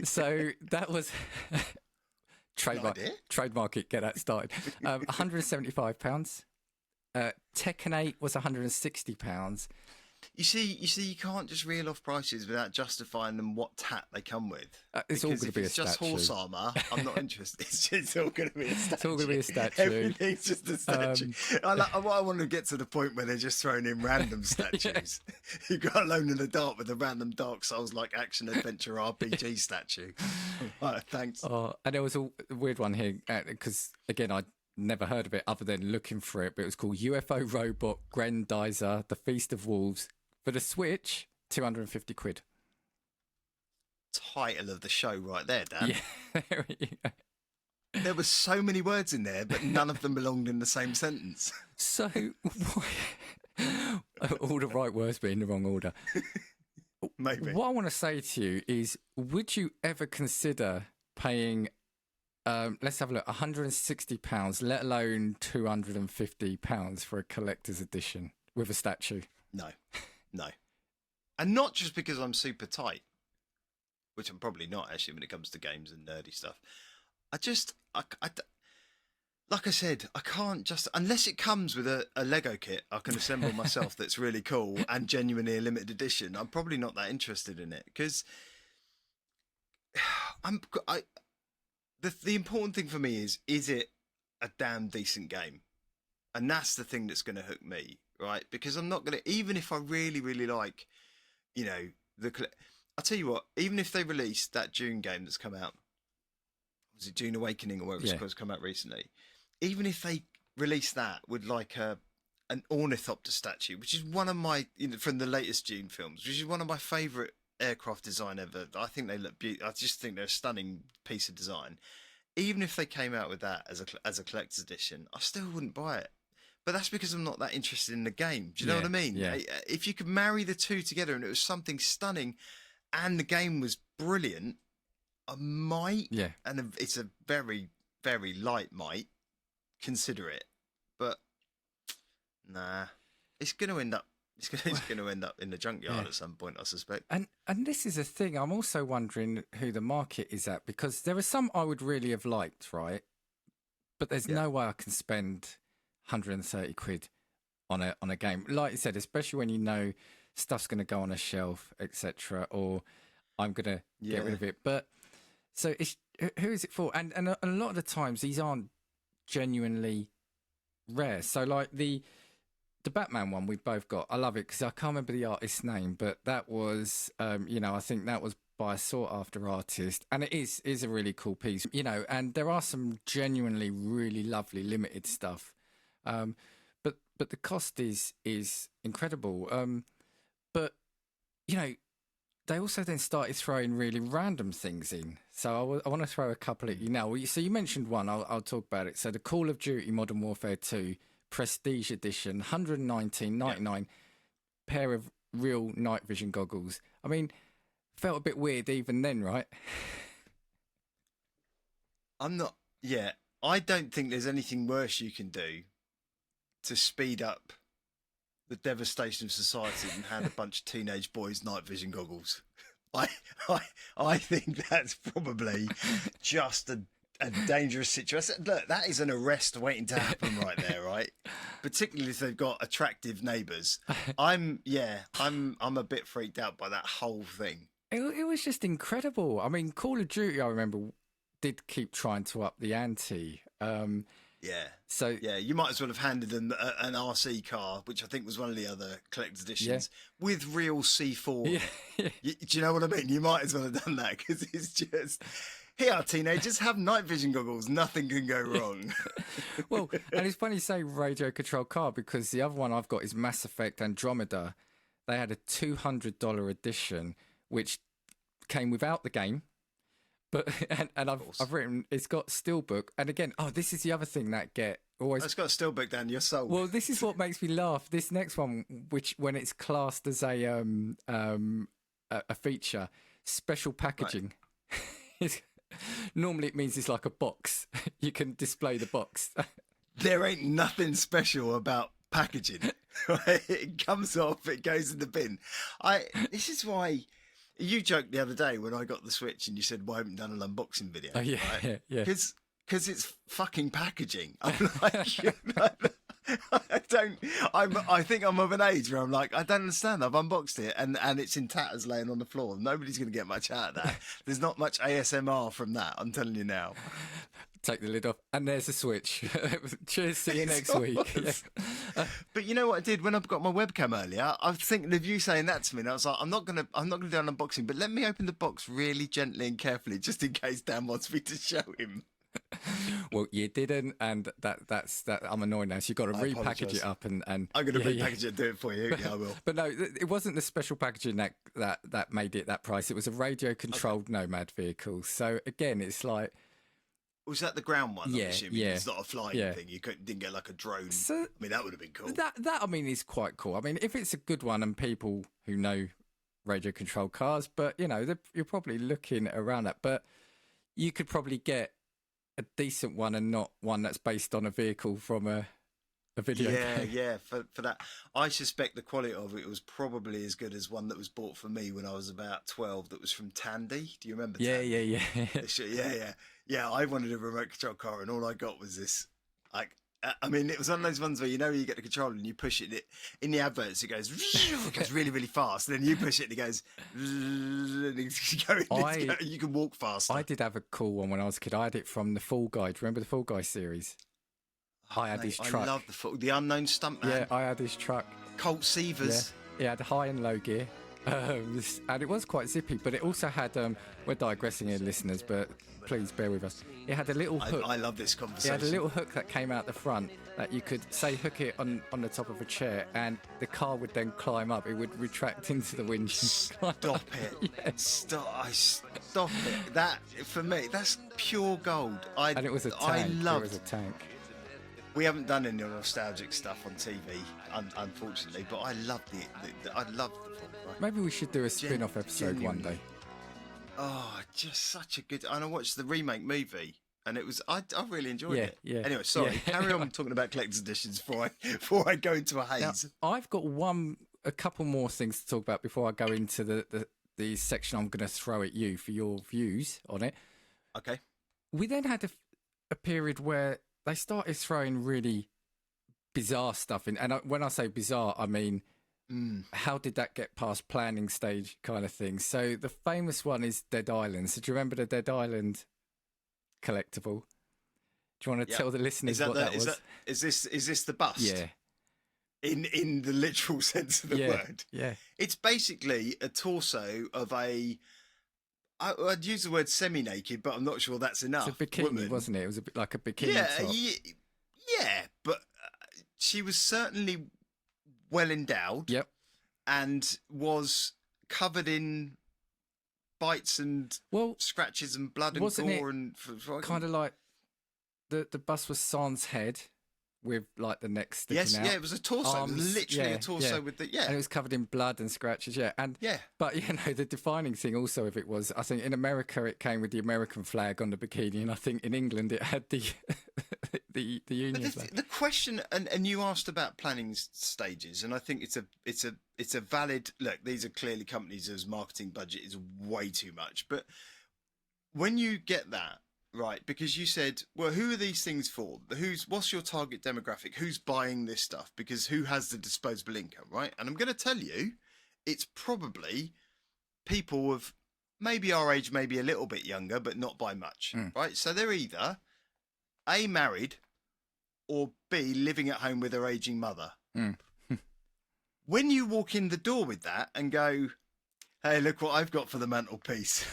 So that was trademark it. Get that started. £175. Tekken 8 was £160. You see, you can't just reel off prices without justifying them what tat they come with. It's all going to be a statue. Just horse armour, I'm not interested. It's all going to be a statue. It's all going to be a statue. Everything's just a statue. I want to get to the point where they're just throwing in random statues. You got Alone in the Dark with a random Dark Souls-like action adventure RPG statue. Right, thanks. And there was a weird one here because again I'd never heard of it other than looking for it, but it was called UFO Robot Grendizer: The Feast of Wolves for the Switch, £250. Title of the show right there, Dan. Yeah, there we go. There were so many words in there, but none of them belonged in the same sentence. So, all the right words but in the wrong order. Maybe. What I want to say to you is, would you ever consider paying, let's have a look, £160, let alone £250 for a collector's edition with a statue? No. And not just because I'm super tight, which I'm probably not actually when it comes to games and nerdy stuff. Like I said, I can't just, unless it comes with a Lego kit I can assemble myself that's really cool and genuinely a limited edition, I'm probably not that interested in it because the important thing for me is it a damn decent game? And that's the thing that's going to hook me, right? Because I'm not going to, even if I really, really like, I'll tell you what, even if they release that Dune game that's come out, was it Dune Awakening or whatever it's supposed to come out recently? Even if they release that with like an ornithopter statue, which is one of my, from the latest Dune films, which is one of my favourite aircraft design ever. I think they look beautiful. I just think they're a stunning piece of design. Even if they came out with that as a collector's edition, I still wouldn't buy it. But that's because I'm not that interested in the game. Do you know what I mean? Yeah. If you could marry the two together and it was something stunning and the game was brilliant, I might, and it's a very, very light might, consider it. But nah, it's going to end up in the junkyard at some point, I suspect. And this is a thing. I'm also wondering who the market is at, because there are some I would really have liked, right? But there's no way I can spend 130 quid on a game, like you said, especially when you know stuff's going to go on a shelf, etc., or I'm going to get rid of it. But so who is it for? And a lot of the times these aren't genuinely rare. So like the The Batman one we both got. I love it because I can't remember the artist's name, but that was, I think that was by a sought-after artist, and it is a really cool piece, and there are some genuinely really lovely limited stuff, but the cost is incredible. But they also then started throwing really random things in. So I want to throw a couple at you now. So you mentioned one. I'll talk about it. So the Call of Duty Modern Warfare 2 Prestige Edition, $119.99, pair of real night vision goggles. I mean, felt a bit weird even then, right? I don't think there's anything worse you can do to speed up the devastation of society than hand a bunch of teenage boys night vision goggles. I think that's probably just a dangerous situation. Look, that is an arrest waiting to happen right there, right? Particularly if they've got attractive neighbours. I'm a bit freaked out by that whole thing. It was just incredible. I mean, Call of Duty, I remember, did keep trying to up the ante. So you might as well have handed them an RC car, which I think was one of the other collector's editions, with real C4. Do you know what I mean? You might as well have done that, because it's just, here, teenagers, have night vision goggles. Nothing can go wrong. Well, and it's funny you say radio controlled car, because the other one I've got is Mass Effect Andromeda. They had a $200 edition, which came without the game. But and I've written, it's got steelbook, and again, this is the other thing that it's got steelbook down your soul. Well, this is what makes me laugh. This next one, which when it's classed as a feature, special packaging. Right. Normally it means it's like a box. You can display the box. There ain't nothing special about packaging. It comes off, it goes in the bin. This is why. You joked the other day when I got the Switch and you said, "Why haven't you done an unboxing video?" Oh, yeah, right? yeah. Because it's fucking packaging. I'm like, I think I'm of an age where I'm like, I don't understand. I've unboxed it and it's in tatters laying on the floor. Nobody's going to get much out of that. There's not much ASMR from that, I'm telling you now. Take the lid off, and there's a Switch. Cheers, see you next week. Yeah. But you know what I did when I got my webcam earlier? I was thinking of you saying that to me, and I was like, I'm not gonna do an unboxing, but let me open the box really gently and carefully, just in case Dan wants me to show him. Well, you didn't, and that's I'm annoyed now. So you've got to repackage it up, and I'm going to repackage it and do it for you. Yeah, I will. But no, it wasn't the special packaging that made it that price. It was a radio controlled Nomad vehicle. So again, it's like. Was that the ground one? Yeah, I'm assuming it's not a flying thing. You didn't get like a drone. So, I mean, that would have been cool. That I mean is quite cool. I mean, if it's a good one and people who know radio controlled cars, but you're probably looking around that. But you could probably get a decent one and not one that's based on a vehicle from a video game. Yeah. For that, I suspect the quality of it was probably as good as one that was bought for me when I was about 12. That was from Tandy. Do you remember? Tandy? Yeah. Yeah, I wanted a remote control car, and all I got was this. I mean, it was one of those ones where you get the controller and you push it. In the adverts, it goes really, really fast. And then you push it and it goes. And you can walk faster. I did have a cool one when I was a kid. I had it from the Fall Guy. Do you remember the Fall Guy series? I had his truck. I love the unknown stuntman. Yeah, I had his truck. Colt Seavers. Yeah, it had high and low gear. And it was quite zippy, but it also had, we're digressing here, listeners, but please bear with us. It had a little hook. I love this conversation. It had a little hook that came out the front that you could, say, hook it on the top of a chair, and the car would then climb up. It would retract into the winch. Stop it. Yeah. Stop it. That, for me, that's pure gold. And it was a tank. It was a tank. We haven't done any nostalgic stuff on TV, unfortunately, but I love I love the film. Right? Maybe we should do a spin-off episode one day. Oh, just such a good. And I watched the remake movie, and it was I really enjoyed it. Yeah. Anyway, sorry. Carry on talking about collector's editions before I go into a haze. Now, I've got a couple more things to talk about before I go into the section I'm going to throw at you for your views on it. Okay. We then had a period where they started throwing really bizarre stuff in. And when I say bizarre, I mean, how did that get past planning stage kind of thing? So the famous one is Dead Island. So do you remember the Dead Island collectible? Do you want to tell the listeners what that was? Is this the bust? Yeah. in the literal sense of the word. Yeah. It's basically a torso of I'd use the word semi-naked, but I'm not sure that's enough. It's a bikini, woman. wasn't it? It was a bit like a bikini top. Yeah, but she was certainly well endowed. Yep. And was covered in bites and scratches and blood and gore and kind of like the bust was Sans head with like the neck sticking out. Yeah, it was a torso. It was literally a torso with the and it was covered in blood and scratches. But the defining thing also of it was, I think in America it came with the American flag on the bikini, and I think in England it had the the Union flag. The question, and you asked about planning stages, and I think it's a valid look. These are clearly companies whose marketing budget is way too much, but when you get that right, because you said, well, who are these things for? What's your target demographic? Who's buying this stuff? Because who has the disposable income, right? And I'm going to tell you, it's probably people of maybe our age, maybe a little bit younger, but not by much, right? So they're either A, married, or B, living at home with their aging mother. When you walk in the door with that and go, hey, look what I've got for the mantelpiece.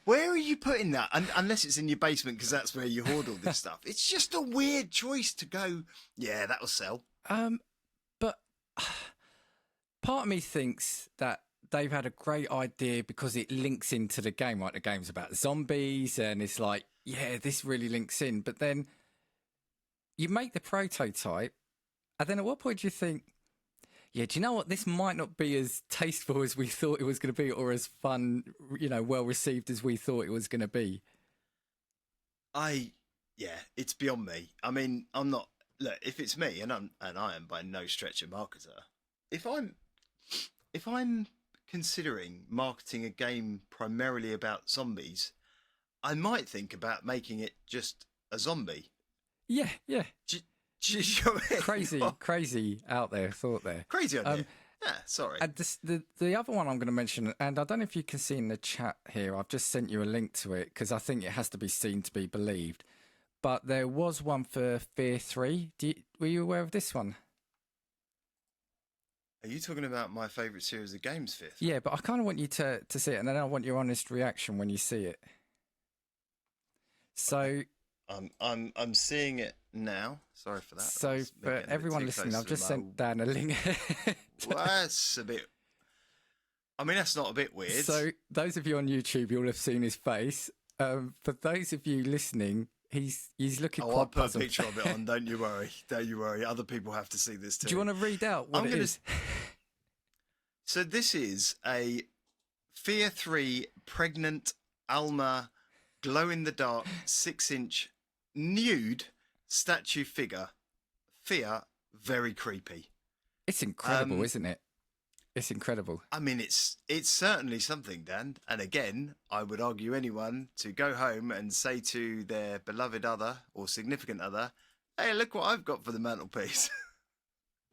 Where are you putting that? Unless it's in your basement, because that's where you hoard all this stuff. It's just a weird choice to go, yeah, that'll sell. But part of me thinks that they've had a great idea because it links into the game, right? The game's about zombies, and it's like, yeah, this really links in. But then you make the prototype, and then at what point do you think, yeah, do you know what? This might not be as tasteful as we thought it was going to be, or as fun, well received as we thought it was going to be. It's beyond me. I mean, I'm not. Look, if it's me, and I am by no stretch a marketer. If I'm considering marketing a game primarily about zombies, I might think about making it just a zombie. Yeah. Crazy out there thought there. Crazy idea. Sorry. And the other one I'm going to mention, and I don't know if you can see in the chat here, I've just sent you a link to it because I think it has to be seen to be believed. But there was one for Fear 3. Were you aware of this one? Are you talking about my favourite series of games, Fear 3? Yeah, but I kind of want you to see it, and then I want your honest reaction when you see it. So... I'm seeing it now. Sorry for that. So for everyone listening, I've just sent Dan a link. Well, that's a bit. I mean, that's not a bit weird. So those of you on YouTube, you'll have seen his face. For those of you listening, he's looking quite I'll put puzzled. a picture of it on. Don't you worry. Don't you worry. Other people have to see this too. Do you want to read out what it is? So this is a Fear 3 pregnant Alma glow-in-the-dark 6-inch nude statue figure. Fear, very creepy. It's incredible, isn't it? It's incredible. I mean, it's certainly something, Dan. And again, I would argue anyone to go home and say to their beloved other or significant other, hey, look what I've got for the mantelpiece.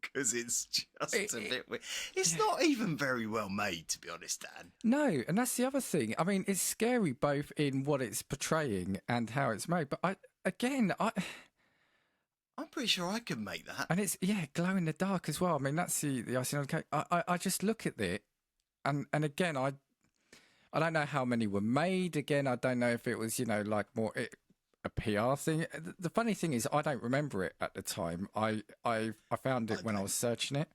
Because it's just a bit weird. It's not even very well made, to be honest, Dan. No, and that's the other thing. I mean, it's scary both in what it's portraying and how it's made. But I'm pretty sure I could make that. And it's, glow in the dark as well. I mean, that's the icing on the cake. I just look at it, and again, I don't know how many were made. Again, I don't know if it was, like more a PR thing. The funny thing is, I don't remember it at the time. I found it when I was searching it.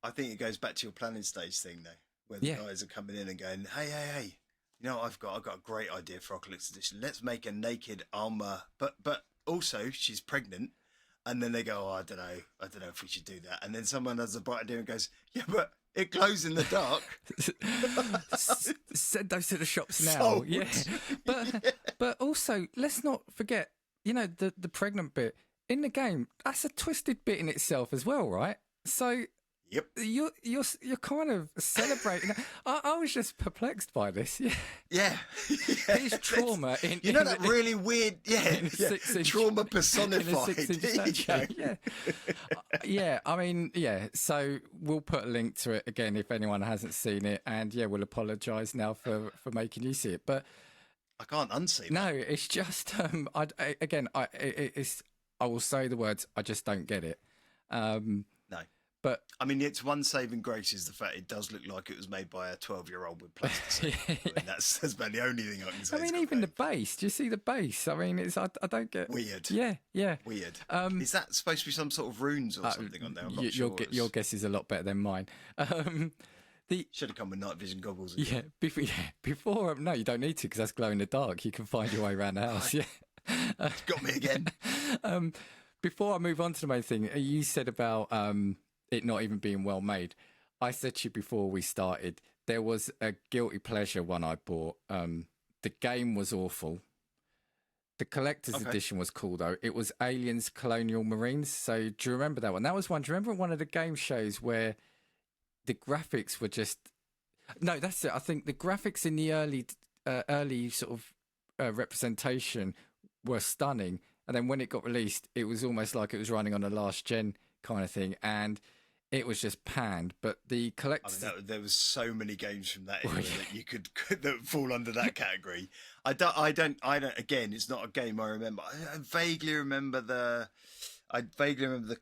I think it goes back to your planning stage thing, though, where the guys are coming in and going, hey. I've got a great idea for our collector's edition. Let's make a naked Alma, but also she's pregnant. And then they go, I don't know if we should do that. And then someone has a bright idea and goes, yeah, but it glows in the dark. Send those to the shops now. Sold. Yeah, but also let's not forget, the pregnant bit in the game. That's a twisted bit in itself as well, right? So. Yep. You're kind of celebrating. I was just perplexed by this. Yeah. His trauma in that really weird trauma personified. I mean, so we'll put a link to it again if anyone hasn't seen it, and we'll apologise now for making you see it. But I can't unsee that. No, it's just it's I will say the words, I just don't get it. No. But I mean, its one saving grace is the fact it does look like it was made by a 12-year-old with plastic. I mean, that's about the only thing I can say. I mean, even the bass. Do you see the bass? I mean, I don't get weird. Yeah. Weird. Is that supposed to be some sort of runes or something on there? I'm not sure. Your guess is a lot better than mine. Should have come with night vision goggles. Yeah, before. No, you don't need to because that's glow in the dark. You can find your way around the house. Yeah, it's got me again. Before I move on to the main thing, you said about it not even being well made. I said to you before we started, there was a guilty pleasure one I bought. The game was awful. The collector's edition was cool though. It was Aliens Colonial Marines. So do you remember that one? That was one. Do you remember one of the game shows where the graphics were just... No, that's it. I think the graphics in the early sort of representation were stunning. And then when it got released, it was almost like it was running on a last gen kind of thing. And it was just panned. But the collectors... I mean, there was so many games from that era that you could that fall under that category. I don't. Again, it's not a game I remember. I vaguely remember the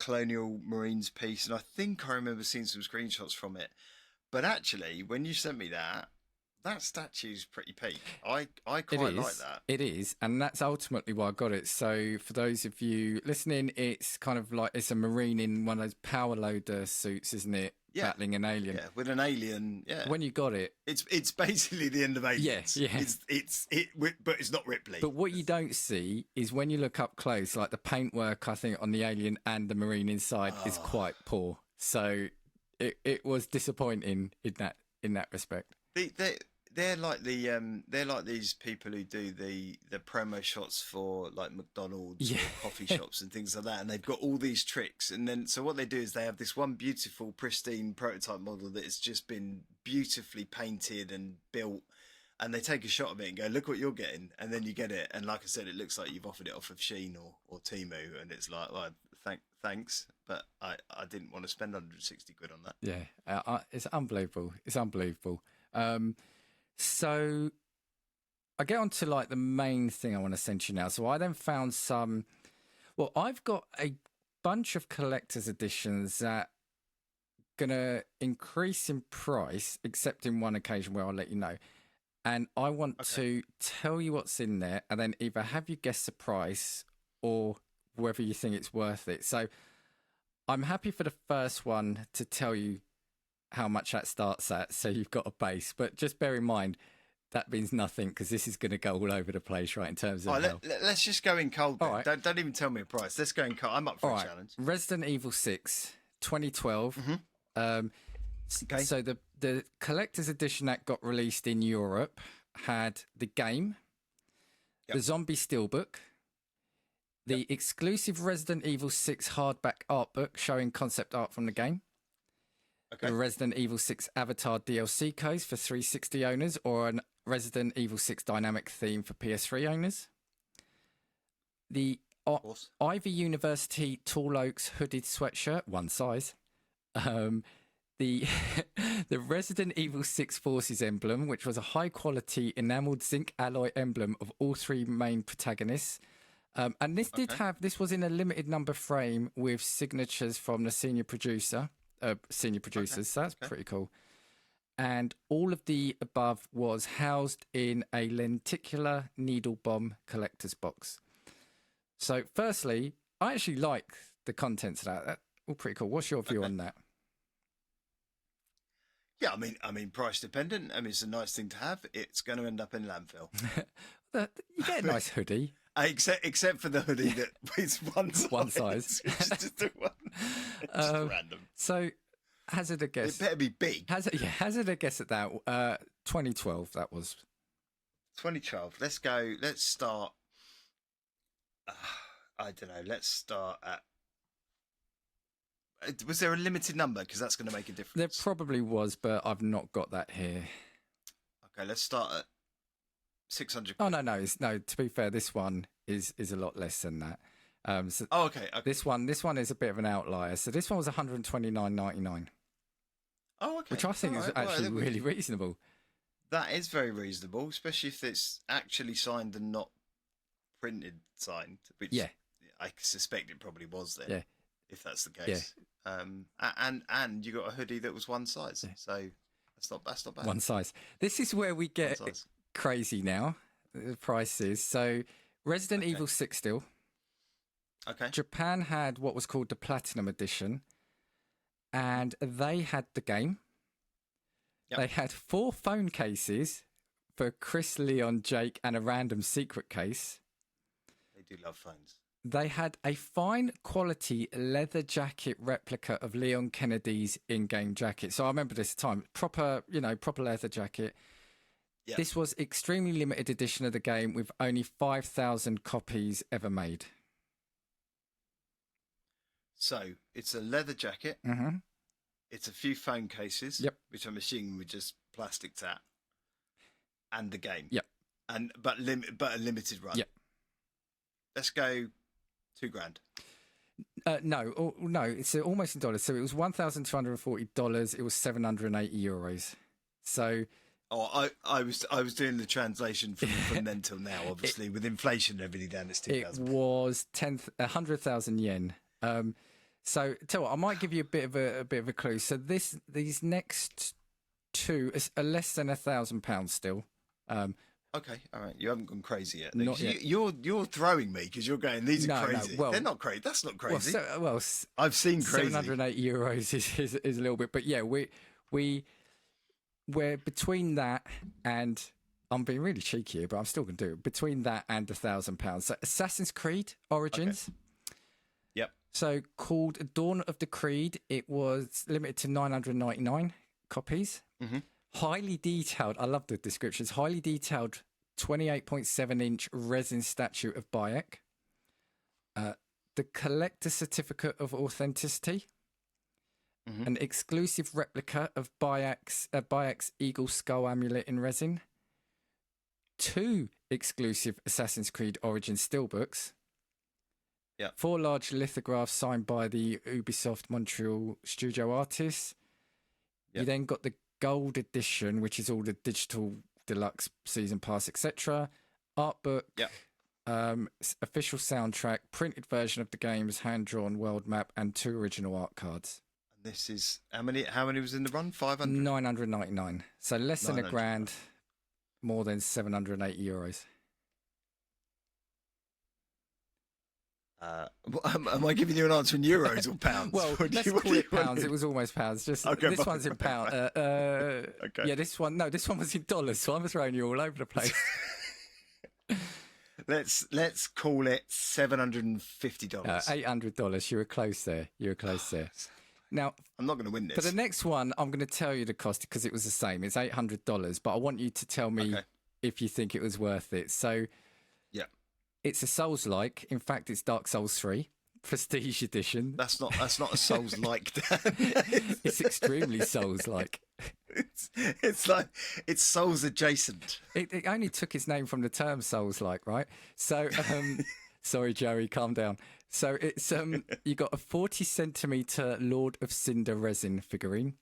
Colonial Marines piece, and I think I remember seeing some screenshots from it. But actually, when you sent me that statue's pretty peak. I quite like that. It is, and that's ultimately why I got it. So for those of you listening, it's kind of like it's a Marine in one of those power loader suits, isn't it? Yeah. Battling an alien. Yeah, with an alien. Yeah. When you got it, it's basically the end of Aliens. Yeah. But it's not Ripley. But what you don't see is when you look up close, like the paintwork, I think on the alien and the Marine inside is quite poor. So it was disappointing in that respect. They're like these people who do the promo shots for like McDonald's or coffee shops and things like that, and they've got all these tricks. And then so what they do is they have this one beautiful, pristine prototype model that has just been beautifully painted and built, and they take a shot of it and go, "Look what you're getting," and then you get it, and like I said, it looks like you've offered it off of Shein or Temu, and it's like, well, thanks, but I didn't want to spend 160 quid on that. Yeah, it's unbelievable. It's unbelievable. So I get on to like the main thing I want to send you now. So I then found I've got a bunch of collector's editions that going to increase in price, except in one occasion where I'll let you know. And I want to tell you what's in there and then either have you guess the price or whether you think it's worth it. So I'm happy for the first one to tell you how much that starts at, so you've got a base, but just bear in mind that means nothing because this is going to go all over the place, right? In terms of let's just go in cold. Then. Right. Don't even tell me a price. Let's go in cold. I'm up for a challenge. Resident Evil 6 2012. So the collector's edition that got released in Europe had the game, the zombie steelbook, the exclusive Resident Evil 6 hardback art book showing concept art from the game, the Resident Evil 6 Avatar DLC codes for 360 owners or an Resident Evil 6 dynamic theme for PS3 owners. The Ivy University Tall Oaks hooded sweatshirt, one size. The Resident Evil 6 Forces emblem, which was a high-quality enameled zinc alloy emblem of all three main protagonists. And this this was in a limited number frame with signatures from the senior producers, so that's pretty cool. And all of the above was housed in a lenticular needle bomb collector's box. So firstly, I actually like the contents of that. That's all pretty cool. What's your view on that? Yeah, I mean, price dependent. I mean, it's a nice thing to have. It's going to end up in landfill. You get a nice hoodie. Except for the hoodie that is one size. One size. It's just a one. It's just random. So, hazard a guess. It better be big. Hazard a guess at that. 2012, that was. 2012. Let's go. Let's start. I don't know. Let's start at. Was there a limited number? Because that's going to make a difference. There probably was, but I've not got that here. Okay, let's start at 600. Oh no! To be fair, this one is a lot less than that. Okay. This one is a bit of an outlier. So this one was 129.99. Oh, okay. Which I think is actually really reasonable. That is very reasonable, especially if it's actually signed and not printed signed. Which, I suspect it probably was then. Yeah. If that's the case. And you got a hoodie that was one size. Yeah. So that's not bad. One size. This is where we get crazy now. The prices. So Resident Evil 6 still. Okay. Japan had what was called the Platinum Edition, and they had the game. Yep. They had 4 phone cases for Chris, Leon, Jake, and a random secret case. They do love phones. They had a fine quality leather jacket replica of Leon Kennedy's in-game jacket. So I remember this time, proper leather jacket. Yep. This was extremely limited edition of the game with only 5,000 copies ever made. So it's a leather jacket. Mm-hmm. It's a few phone cases, yep, which I'm assuming were just plastic tap, and the game. Yep. But a limited run. Yep. Let's go $2,000. No, it's almost in dollars. So it was $1,240. It was €780. So. Oh, I was doing the translation from then till now. Obviously, with inflation and everything down, it's 2,000. It was 100,000 yen. So tell you what, I might give you a bit of a clue. So these next 2 are less than £1,000 still. Okay, all right. You haven't gone crazy yet. Not yet. You're throwing me because you're going. These are crazy. No, well, they're not crazy. That's not crazy. Well, I've seen crazy. €780 is a little bit, but yeah, we're between that and I'm being really cheeky here, but I'm still going to do it. Between that and £1,000. So Assassin's Creed Origins. Okay. Yep. So called Dawn of the Creed. It was limited to 999 copies. Mm-hmm. Highly detailed. I love the descriptions. Highly detailed 28.7-inch resin statue of Bayek. The collector certificate of authenticity. Mm-hmm. An exclusive replica of Bayek's eagle skull amulet in resin. 2 exclusive Assassin's Creed Origins steelbooks. Yeah. 4 large lithographs signed by the Ubisoft Montreal studio artists. Yep. You then got the gold edition, which is all the digital deluxe season pass, etc. Art book. Yep. Official soundtrack, printed version of the game's hand-drawn world map, and 2 original art cards. This is how many was in the run? 500? 999. So less than £1,000, more than €780. Am I giving you an answer in euros or pounds? Well, let's call it pounds. It was almost pounds. Just okay, this one's in pounds. Okay. Yeah, this one was in dollars. So I'm throwing you all over the place. Let's call it $750. $800. You were close there. Now, I'm not going to win this. For the next one, I'm going to tell you the cost because it was the same. It's $800, but I want you to tell me if you think it was worth it. So, yeah, it's a Souls-like. In fact, it's Dark Souls 3 Prestige Edition. That's not a Souls-like, Dan. It's extremely Souls-like. It's like it's Souls adjacent. It only took its name from the term Souls-like, right? So, sorry, Joey, calm down. So it's you got a 40cm Lord of Cinder resin figurine,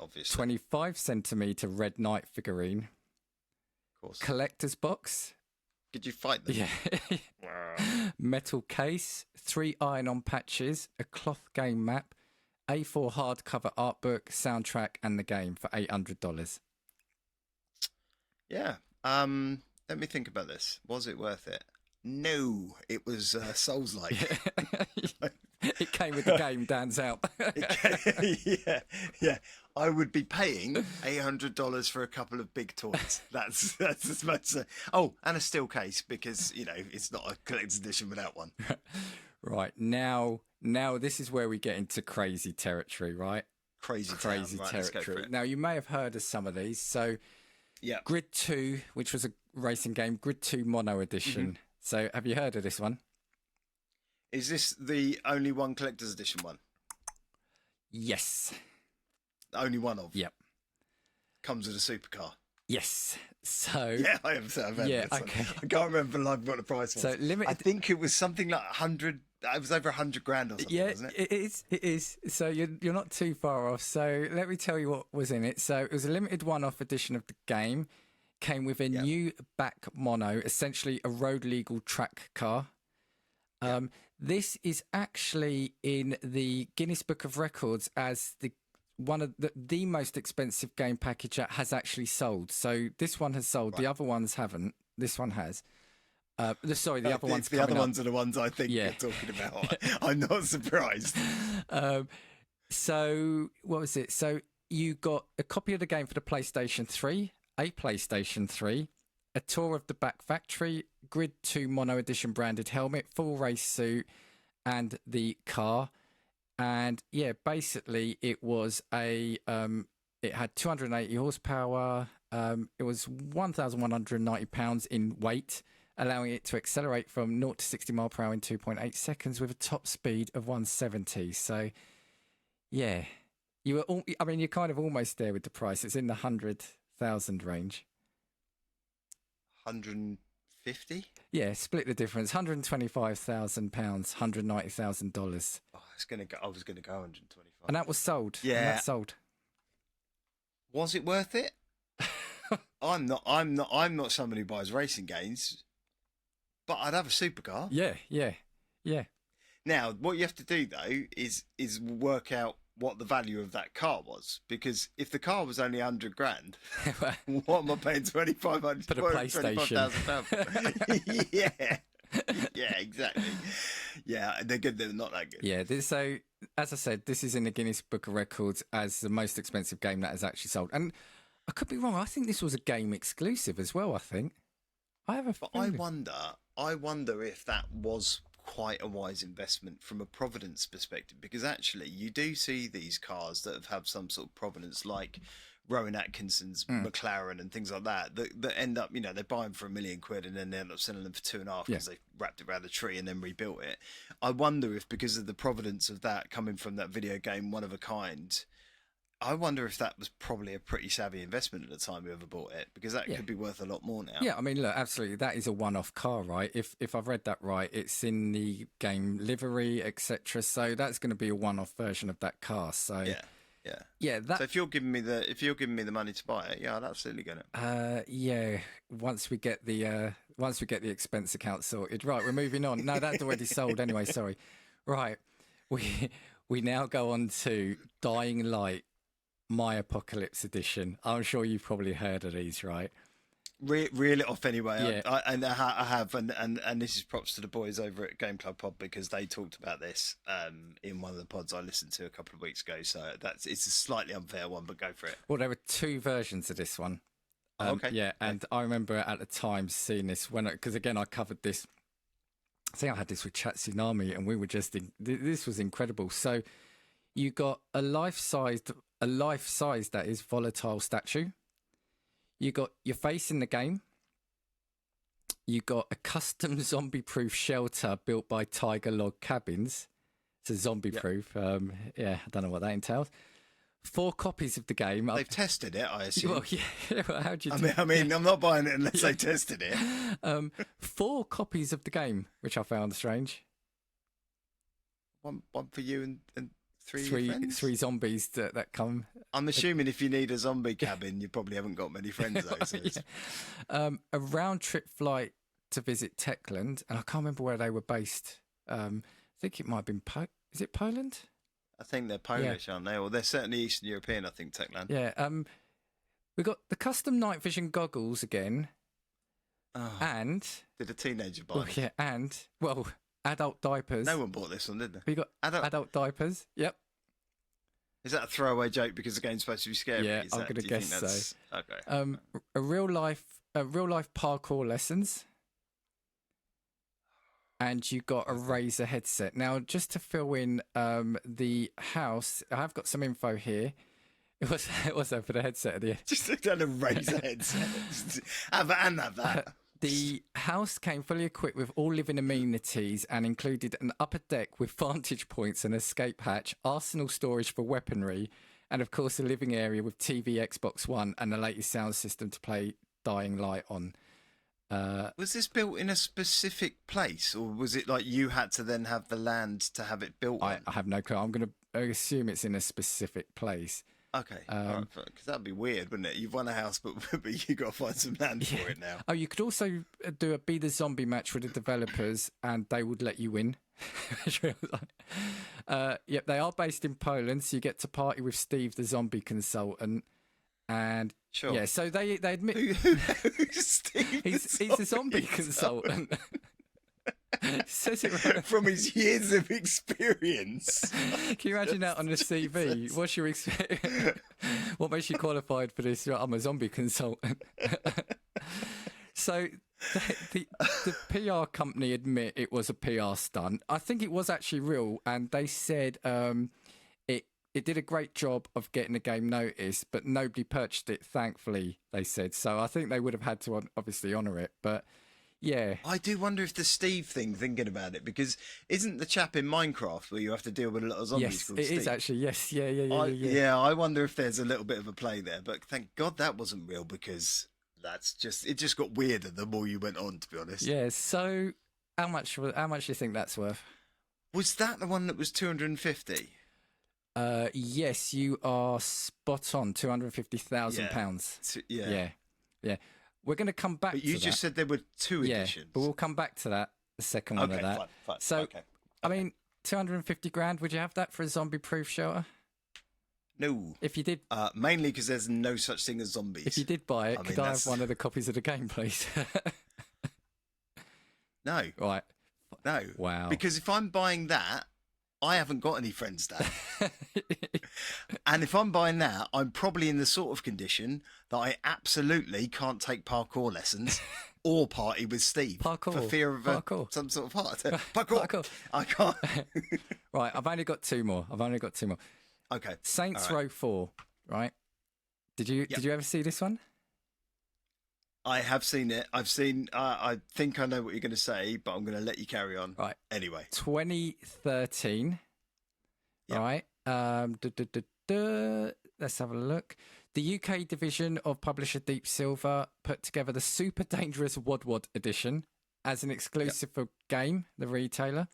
obviously 25cm Red Knight figurine, of course, collector's box. Could you fight them? Yeah. Wow. Metal case, 3 iron-on patches, a cloth game map, A4 hardcover art book, soundtrack, and the game for $800. Yeah. Let me think about this. Was it worth it? No, it was Souls-like. It came with the game, Dan's out. Yeah. I would be paying $800 for a couple of big toys. That's as much. And a steel case because it's not a collector's edition without one. Right now this is where we get into crazy territory, right? Crazy territory. Now you may have heard of some of these. So, yeah, Grid 2, which was a racing game, Grid 2 Mono Edition. Mm-hmm. So, have you heard of this one? Is this the only one collector's edition one? Yes. The only one of? Yep. Comes with a supercar? Yes. So... Yeah, I have heard this okay. I can't remember for life what the price was. So, limited... I think it was something like 100... It was over $100,000 or something, wasn't it? It is. So you're not too far off. So let me tell you what was in it. So it was a limited one-off edition of the game. Came with a new back mono, essentially a road legal track car. This is actually in the Guinness Book of Records as one of the most expensive game package that has actually sold. So this one has sold. Right. The other ones haven't. This one has. The other ones. The other ones are the ones I think you're talking about. I'm not surprised. So what was it? So you got a copy of the game for the PlayStation 3, a PlayStation 3, a tour of the back factory, Grid 2 Mono Edition branded helmet, full race suit, and the car. And yeah, basically it was it had 280 horsepower. It was £1,190 in weight, allowing it to accelerate from 0 to 60 mile per hour in 2.8 seconds with a top speed of 170. So yeah, you're kind of almost there with the price. It's in the 100,000 range. 150? Yeah, split the difference. £125,000, $190,000. Oh, I was gonna go 125. And that was sold. Yeah, and that sold. Was it worth it? I'm not somebody who buys racing games, but I'd have a supercar. Yeah. Now, what you have to do though is work out what the value of that car was, because if the car was only 100 grand, what am I paying 2,500 for a PlayStation? yeah, exactly. Yeah, they're good. They're not that good. Yeah. So, as I said, this is in the Guinness Book of Records as the most expensive game that has actually sold. And I could be wrong. I think this was a game exclusive as well. I wonder if that was quite a wise investment from a provenance perspective, because actually you do see these cars that have some sort of provenance, like Rowan Atkinson's McLaren and things like that end up, they buy them for £1 million and then they end up selling them for 2.5 because they wrapped it around a tree and then rebuilt it. I wonder if, because of the provenance of that coming from that video game One of a Kind, I wonder if that was probably a pretty savvy investment at the time whoever bought it, because that could be worth a lot more now. Yeah, I mean, look, absolutely, that is a one-off car, right? If I've read that right, it's in the game livery, etc. So that's going to be a one-off version of that car. So yeah. So if you're giving me the money to buy it, I'd absolutely get it. Once we get the expense account sorted. Right, we're moving on. No, that's already sold anyway. Sorry. Right, we now go on to Dying Light. My Apocalypse Edition. I'm sure you've probably heard of these, right? Reel it off anyway. Yeah. I have, and this is props to the boys over at Game Club Pod, because they talked about this in one of the pods I listened to a couple of weeks ago. So it's a slightly unfair one, but go for it. Well, there were two versions of this one. Okay. Yeah, and I remember at the time seeing this because again I covered this. I think I had this with Chat Tsunami, and we were this was incredible. So you got a life-sized that is volatile statue. You got your face in the game. You got a custom zombie-proof shelter built by Tiger Log Cabins. It's a zombie-proof. I don't know what that entails. 4 copies of the game. They've tested it, I assume. Well, yeah. Well, how'd you? I mean, I'm not buying it unless they tested it. 4 copies of the game, which I found strange. One for you and three zombies that come. I'm assuming if you need a zombie cabin, you probably haven't got many friends though. So a round trip flight to visit Techland, and I can't remember where they were based. I think it might have been is it Poland? I think they're Polish, aren't they? Or they're certainly Eastern European, I think, Techland. Yeah. We got the custom night vision goggles again. Oh, and did a teenager buy them? Yeah, and adult diapers. No one bought this one, did they? We got adult diapers. Yep. Is that a throwaway joke because the game's supposed to be scary? Yeah, I'm going to guess so. Okay. A real life parkour lessons, and you got a Razer headset. Now, just to fill in the house, I have got some info here. What's that for the headset at the end? Just a Razer headset. Have that. The house came fully equipped with all living amenities and included an upper deck with vantage points and escape hatch, arsenal storage for weaponry, and of course a living area with TV, Xbox One, and the latest sound system to play Dying Light on. Was this built in a specific place, or was it like you had to then have the land to have it built? I have no clue. I'm going to assume it's in a specific place. Okay, because that'd be weird, wouldn't it? You've won a house, but you got to find some land for it now. Oh, you could also do a Be the Zombie match with the developers, and they would let you win. Yep, they are based in Poland, so you get to party with Steve, the zombie consultant. And Sure. yeah, so they admit Who's Steve? he's a zombie consultant. Says it right. From his years of experience. Can you imagine that on the CV? What's your experience? What makes you qualified for this? I'm a zombie consultant. So the PR company admit it was a PR stunt. I think it was actually real, and they said it did a great job of getting the game noticed, but nobody purchased it, thankfully, they said. So I think they would have had to obviously honour it, but yeah. I do wonder if the Steve thing, thinking about it, because isn't the chap in Minecraft where you have to deal with a lot of zombies Yes, called it Steve? is actually, yes. Yeah. Yeah, I wonder if there's a little bit of a play there, but thank God that wasn't real, because it just got weirder the more you went on, to be honest. Yeah, so how much do you think that's worth? Was that the one that was 250? Yes, you are spot on. £250,000. Yeah. We're going to come back. But you to just that. said there were two editions. But we'll come back to that. The second one of that. Fine. So, okay. I mean, 250 grand. Would you have that for a zombie-proof shelter? No. If you did, mainly because there's no such thing as zombies. if you did buy it, could I have one of the copies of the game, please? No. Right. No. Wow. Because if I'm buying that, I haven't got any friends there. And if I'm buying that, I'm probably in the sort of condition that I absolutely can't take parkour lessons or party with Steve Parkour. for fear of some sort of heart attack. Parkour. I can't. Right. I've only got two more. Okay. Saints All right. Row 4. Right. Did you ever see this one? I have seen it. I've seen. I think I know what you're going to say, but I'm going to let you carry on. Right. Anyway. 2013. Yep. Right. Let's have a look. The UK division of publisher Deep Silver put together the Super Dangerous Wad edition as an exclusive for game, the retailer.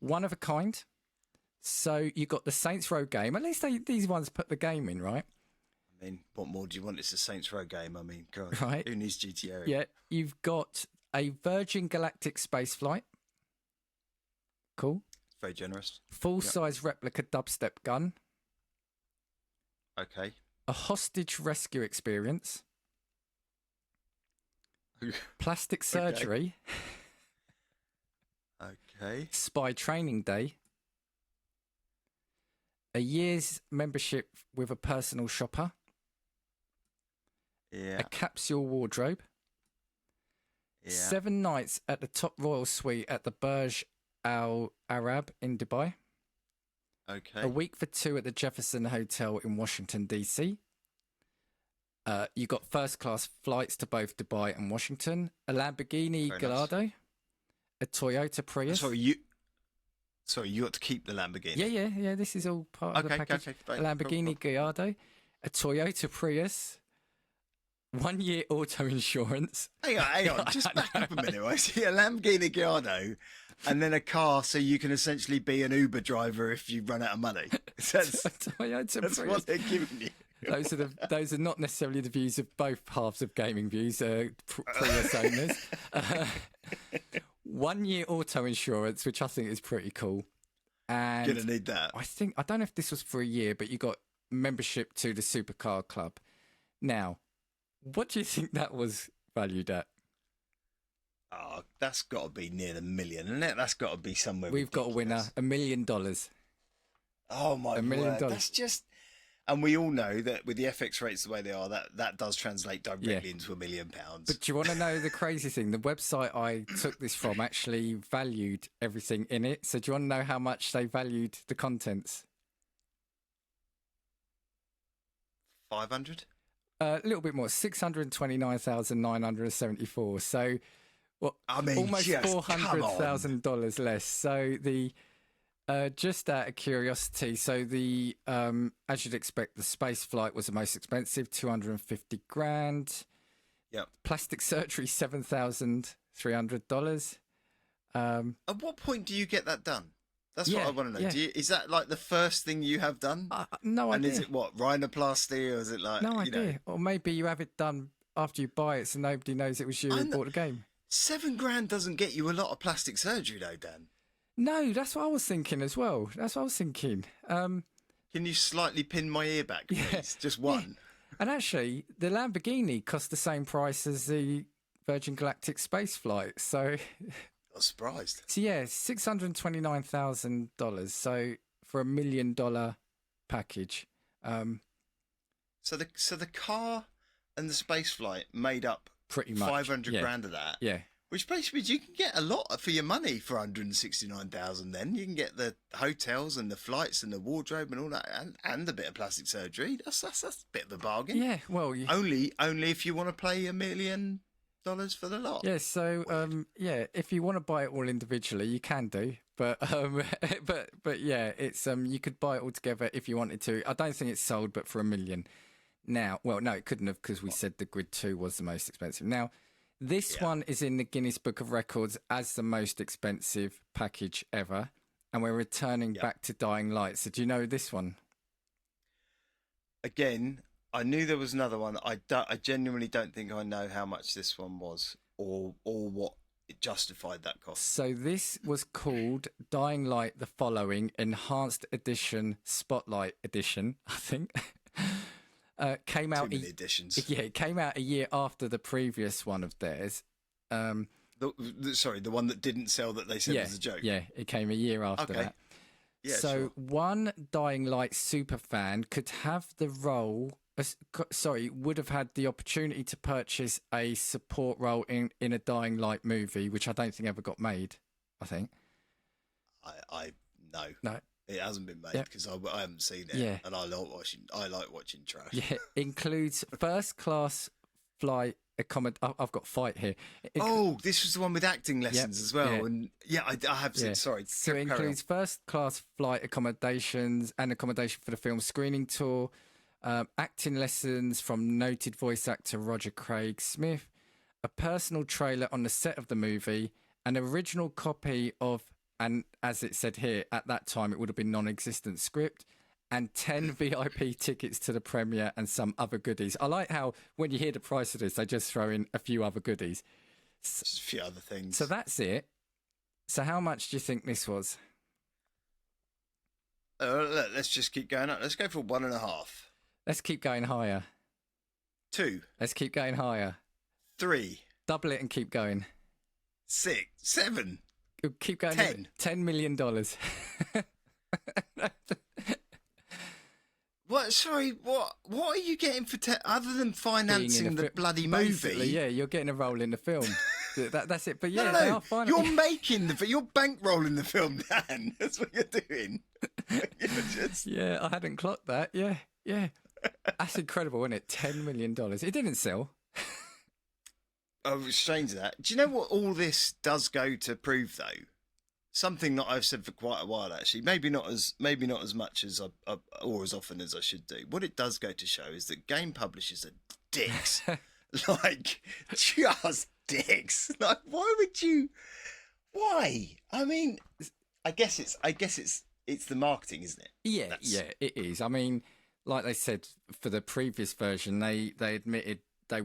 One of a kind. So you got the Saints Row game. At least these ones put the game in, right? I mean, what more do you want? It's a Saints Row game. I mean, God, Right. Who needs GTA? Yeah. You've got a Virgin Galactic space flight. Cool. Very generous. Full-size replica dubstep gun. Okay. A hostage rescue experience. Plastic surgery. Okay. Spy training day. A year's membership with a personal shopper. Yeah. A capsule wardrobe. Yeah. 7 nights at the top royal suite at the Burj Al Arab in Dubai. Okay. A week for 2 at the Jefferson Hotel in Washington, D.C. You got first class flights to both Dubai and Washington. A Lamborghini Very Gallardo. nice. A Toyota Prius. Sorry, you got to keep the Lamborghini. Yeah. This is all part of the package. Okay. A Lamborghini Gallardo. A Toyota Prius. 1 year auto insurance. Hang on. Just back up a minute. I see a Lamborghini Gallardo and then a car so you can essentially be an Uber driver if you run out of money. That's Toyota Prius. what they're giving you. Those are not necessarily the views of both halves of gaming views, Prius owners. 1 year auto insurance, which I think is pretty cool. And Gonna need that. I don't know if this was for a year, but you got membership to the Supercar Club. Now, what do you think that was valued at? Oh, that's got to be near the million, isn't it? That's got to be somewhere. We've got a winner, $1 million. Oh my $1 million. word! That's just. And we all know that with the FX rates the way they are, that does translate directly into £1 million. But do you want to know the crazy thing? The website I took this from actually valued everything in it. So do you want to know how much they valued the contents? 500. A little bit more, 629,974. So, I mean, almost just, $400,000 less. So the just out of curiosity, so the as you'd expect, the space flight was the most expensive, 250 grand. Yep. Plastic surgery, $7,300. At what point do you get that done? That's what I want to know. Yeah. Is that like the first thing you have done? No and idea. is it what, rhinoplasty, or is it like No you idea. know? Or maybe you have it done after you buy it, so nobody knows it was you who bought the game. $7,000 doesn't get you a lot of plastic surgery, though, Dan. No, that's what I was thinking as well. That's what I was thinking. Can you slightly pin my ear back, please? Just one. And actually, the Lamborghini cost the same price as the Virgin Galactic space flight. So, I was surprised. so yeah, $629,000. So for $1 million package. So the car and the space flight made up Pretty much $500,000 of that. Yeah. Which basically means you can get a lot for your money for $169,000. Then you can get the hotels and the flights and the wardrobe and all that, and a bit of plastic surgery. That's a bit of a bargain. Yeah. Well, Only if you want to pay $1 million for the lot. yeah. So if you want to buy it all individually, you can do. But but yeah, it's you could buy it all together if you wanted to. I don't think it's sold, but for $1 million. Now, well, no, it couldn't have, because we said the Grid 2 was the most expensive. Now, this one is in the Guinness Book of Records as the most expensive package ever, and we're returning back to Dying Light. So do you know this one? Again, I knew there was another one. I genuinely don't think I know how much this one was, or what it justified that cost. So this was called Dying Light: The Following Enhanced Edition Spotlight Edition, I think. Came out. Too many editions. Yeah, it came out a year after the previous one of theirs. Sorry, the one that didn't sell that they said was a joke. Yeah, it came a year after that. Yeah, so sure. one Dying Light superfan could have the role. Would have had the opportunity to purchase a support role in a Dying Light movie, which I don't think ever got made. I think. No. It hasn't been made because I haven't seen it. Yeah. And I like watching trash. Yeah, includes first class flight accommodation. I've got fight here. This was the one with acting lessons as well. Yeah. And I have seen. Sorry. So it includes first class flight accommodations and accommodation for the film screening tour, acting lessons from noted voice actor Roger Craig Smith, a personal trailer on the set of the movie, an original copy of. And as it said here, at that time, it would have been non-existent script, and 10 VIP tickets to the premiere and some other goodies. I like how when you hear the price of this, they just throw in a few other goodies. Just a few other things. So that's it. So how much do you think this was? Let's just keep going up. Let's go for 1.5. Let's keep going higher. 2. Let's keep going higher. 3. Double it and keep going. 6. 7. Keep going. 10. $10 million. What? Sorry. What are you getting for other than financing the bloody Basically, movie? yeah, you're getting a role in the film. That's it. But yeah, No, they are fine. you're making you're bankrolling the film, Dan. That's what you're doing. Yeah, I hadn't clocked that. Yeah. That's incredible, isn't it? $10 million. It didn't sell. Oh, strange that. Do you know what all this does go to prove, though? Something that I've said for quite a while, actually. Maybe not as much as or as often as I should do. What it does go to show is that game publishers are dicks, like just dicks. Like, why would you? Why? I mean, I guess it's the marketing, isn't it? Yeah, it is. I mean, like they said for the previous version, they admitted they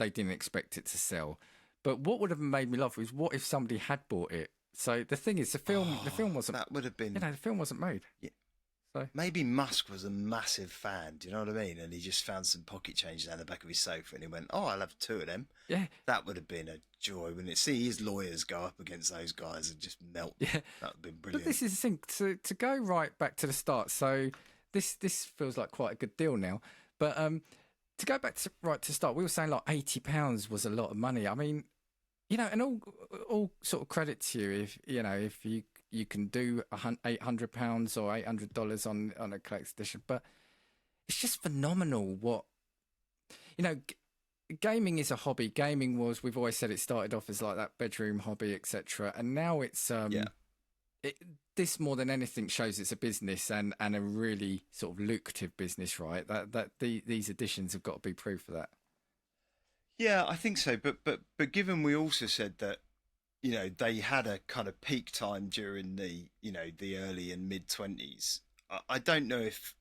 didn't expect it to sell. But what would have made me laugh was what if somebody had bought it? So the thing is, the film wasn't. That would have been. The film wasn't made. Yeah. So maybe Musk was a massive fan. Do you know what I mean? And he just found some pocket change down the back of his sofa, and he went, "Oh, I'll have 2 of them." Yeah. That would have been a joy, wouldn't it? See his lawyers go up against those guys and just melt. Yeah. That would have been brilliant. But this is the thing. To go right back to the start. So this feels like quite a good deal now. But to go back to the start, we were saying like £80 was a lot of money. I mean, you know, and all sort of credit to you if you can do £800 or $800 on a collector's edition, but it's just phenomenal what gaming is a hobby. Gaming was, we've always said, it started off as like that bedroom hobby, etc., and now it's this more than anything shows it's a business and a really sort of lucrative business, right? These editions have got to be proof of that. Yeah, I think so. But given we also said that they had a kind of peak time during the early and mid 20s. I don't know if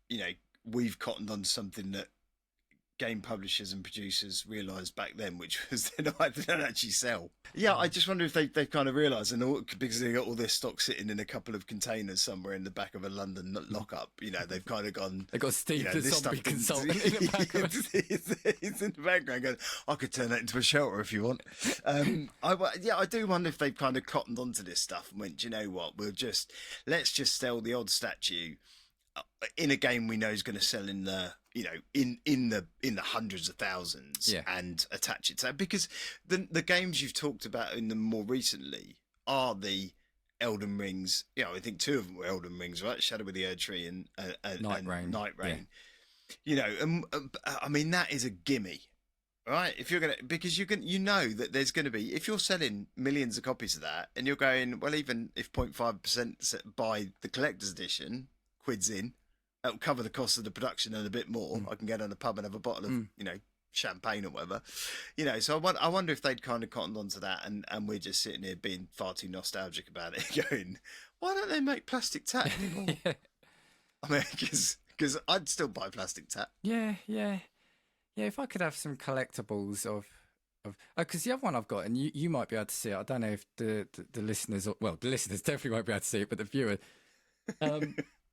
we've cottoned on something that game publishers and producers realised back then, which was they don't actually sell. Yeah, I just wonder if they've kind of realised, and because they got all this stock sitting in a couple of containers somewhere in the back of a London lockup, they've kind of gone. They got Steve the this zombie stuff consultant in the background. It's in the background going, I could turn that into a shelter if you want. I do wonder if they've kind of cottoned onto this stuff and went, do you know what, let's just sell the odd statue in a game we know is going to sell in the in the hundreds of thousands, and attach it to that, because the games you've talked about in them more recently are the Elden Rings. I think 2 of them were Elden Rings, right? Shadow of the Erdtree and Night Rain. I mean, that is a gimme, right? If you're gonna, because you know that there's going to be, if you're selling millions of copies of that, and you're going, well, even if 0.5% buy the collector's edition, quids in, that'll cover the cost of the production and a bit more. I can get on a pub and have a bottle of champagne or whatever, so I wonder if they'd kind of cottoned onto that, and we're just sitting here being far too nostalgic about it, going, why don't they make plastic tat anymore? I mean, because I'd still buy plastic tat. Yeah. If I could have some collectibles of because the other one I've got, and you might be able to see it, I don't know if the listeners, the listeners definitely won't be able to see it, but the viewer,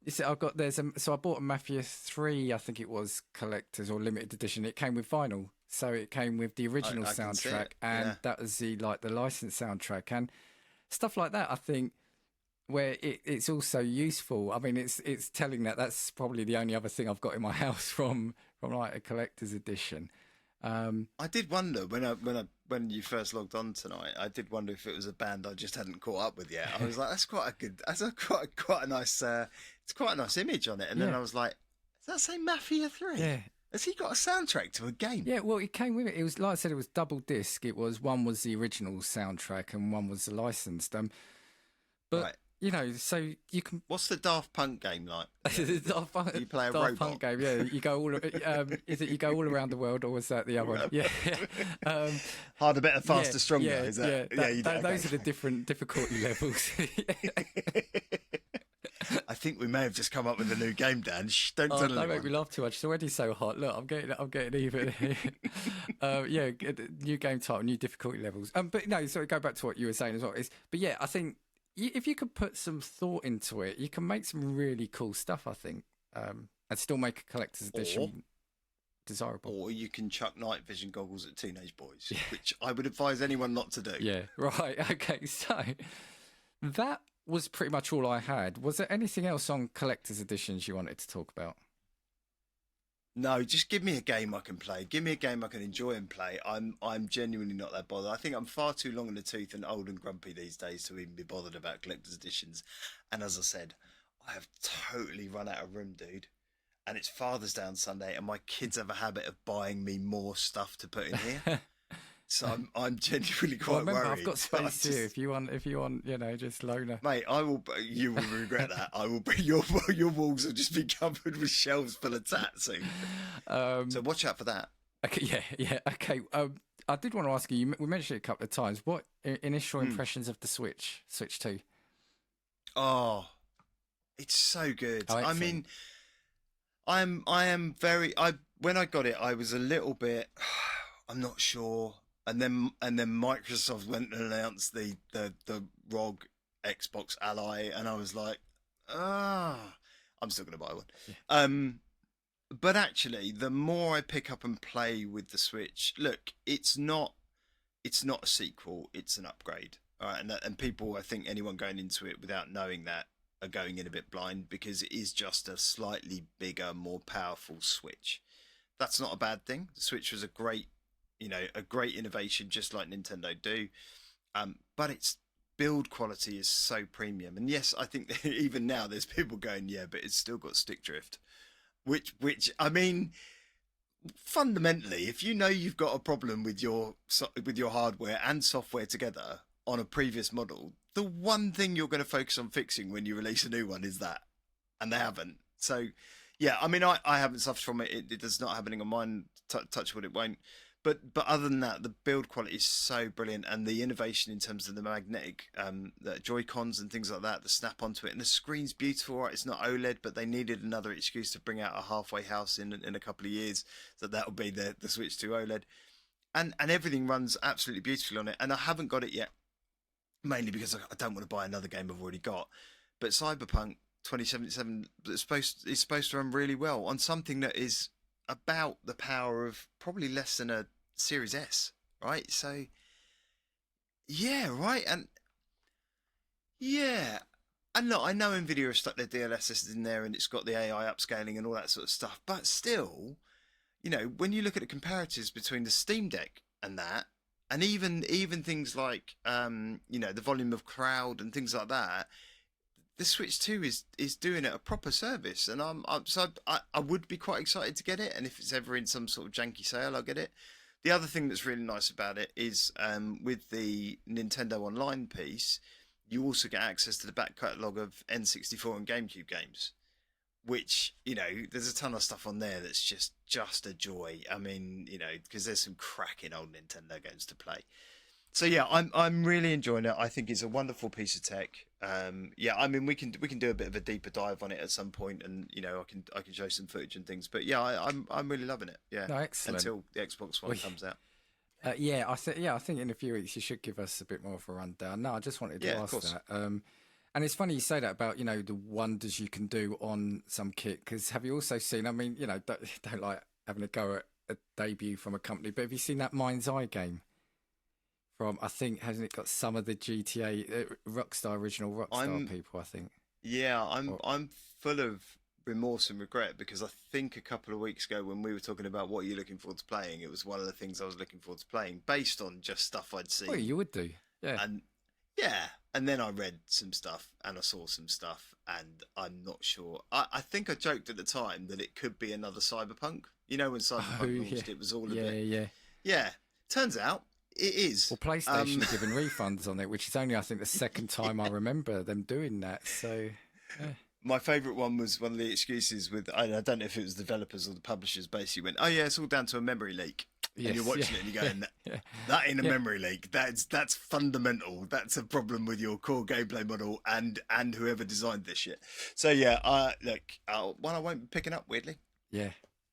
you see, I bought a Mafia 3, I think it was, collector's or limited edition. It came with vinyl, so it came with the original soundtrack, and that was the licensed soundtrack and stuff like that. I think where it's also useful. I mean, it's telling that's probably the only other thing I've got in my house from like a collector's edition. I did wonder when you first logged on tonight. I did wonder if it was a band I just hadn't caught up with yet. I was like, that's quite a nice. It's quite a nice image on it. And then I was like, does that say Mafia 3? Yeah. Has he got a soundtrack to a game? Yeah, well, it came with it. It was, like I said, it was double disc. It was, one was the original soundtrack and one was the licensed. But right. So you can. What's the Daft Punk game like? Daft Punk, you play a Daft robot Punk game. Yeah, you go all. Is it you go all around the world, or was that the other one? Yeah. Harder, better, faster, stronger. Yeah, is that? Those are the different difficulty levels. I think we may have just come up with a new game, Dan. Shh, don't tell anyone. Don't make me laugh too much. It's already so hot. Look, I'm getting even. New game title, new difficulty levels. But no, so go back to what you were saying as well. But yeah, I think if you could put some thought into it, you can make some really cool stuff, I think, and still make a collector's edition desirable. Or you can chuck night vision goggles at teenage boys, which I would advise anyone not to do. Yeah, right. Okay, so that was pretty much all I had. Was there anything else on collector's editions you wanted to talk about? No, just give me a game I can play. Give me a game I can enjoy and play. I'm genuinely not that bothered. I think I'm far too long in the tooth and old and grumpy these days to even be bothered about collector's editions. And as I said, I have totally run out of room, dude. And it's Father's Day on Sunday, and my kids have a habit of buying me more stuff to put in here. So I'm genuinely quite worried. I've got space here. If you want, just loaner. Mate, I will. You will regret that. I will. Your walls will just be covered with shelves full of tats soon. So watch out for that. Okay. Yeah. Okay. I did want to ask you. We mentioned it a couple of times. What initial impressions of the Switch 2? Oh, it's so good. Oh, I mean, I am very. When I got it, I was a little bit. I'm not sure. And then Microsoft went and announced the ROG Xbox Ally, and I was like, I'm still going to buy one. Yeah. But actually, the more I pick up and play with the Switch, look, it's not a sequel, it's an upgrade. All right, and people, I think anyone going into it without knowing that are going in a bit blind, because it is just a slightly bigger, more powerful Switch. That's not a bad thing. The Switch was a great innovation, just like Nintendo do. But its build quality is so premium. And yes, I think that even now there's people going, yeah, but it's still got stick drift. Which I mean, fundamentally, if you know you've got a problem with your hardware and software together on a previous model, the one thing you're going to focus on fixing when you release a new one is that. And they haven't. So, yeah, I mean, I haven't suffered from it. It's not happening on mine. Touch wood, it won't. But other than that, the build quality is so brilliant, and the innovation in terms of the magnetic the Joy-Cons and things like that, the snap onto it, and the screen's beautiful. Right, it's not OLED, but they needed another excuse to bring out a halfway house in a couple of years, so that'll be the switch to OLED, and everything runs absolutely beautifully on it. And I haven't got it yet, mainly because I don't want to buy another game I've already got. But Cyberpunk 2077 is supposed to run really well on something that is about the power of probably less than a Series S, right? So, yeah, right, and yeah, and look, I know Nvidia have stuck their DLSS in there, and it's got the AI upscaling and all that sort of stuff, but still, you know, when you look at the comparatives between the Steam Deck and that, and even things like, you know, the volume of crowd and things like that, the Switch 2 is doing it a proper service, and I would be quite excited to get it, and if it's ever in some sort of janky sale, I'll get it. The other thing that's really nice about it is with the Nintendo Online piece, you also get access to the back catalogue of N64 and GameCube games, which, you know, there's a ton of stuff on there that's just a joy. I mean, you know, because there's some cracking old Nintendo games to play. So yeah, I'm really enjoying it. I think it's a wonderful piece of tech. Yeah, I mean, we can do a bit of a deeper dive on it at some point, and you know, I can show some footage and things. But yeah, I'm really loving it. Yeah, No, excellent. Until the Xbox One comes out. Yeah, I think in a few weeks you should give us a bit more of a rundown. No, I just wanted to ask that. And it's funny you say that about, you know, the wonders you can do on some kit, because have you also seen? I mean, you know, don't like having a go at a debut from a company, but have you seen that Mind's Eye game? From, I think, hasn't it got some of the GTA original Rockstar people? I think. Yeah, I'm full of remorse and regret, because I think a couple of weeks ago when we were talking about what you're looking forward to playing, it was one of the things I was looking forward to playing based on just stuff I'd seen. Well, you would do, yeah. And then I read some stuff and I saw some stuff, and I'm not sure. I think I joked at the time that it could be another Cyberpunk. You know, when Cyberpunk launched, it was all a bit. Yeah. Turns out. It is. Well, PlayStation are giving refunds on it, which is only, I think, the second time I remember them doing that. So, yeah. My favourite one was one of the excuses with, I don't know if it was the developers or the publishers, basically went, oh yeah, it's all down to a memory leak. Yes, and you're watching it and you're going, that ain't a memory leak. That's fundamental. That's a problem with your core gameplay model and whoever designed this shit. So yeah, look, one I won't be picking up, weirdly. Yeah.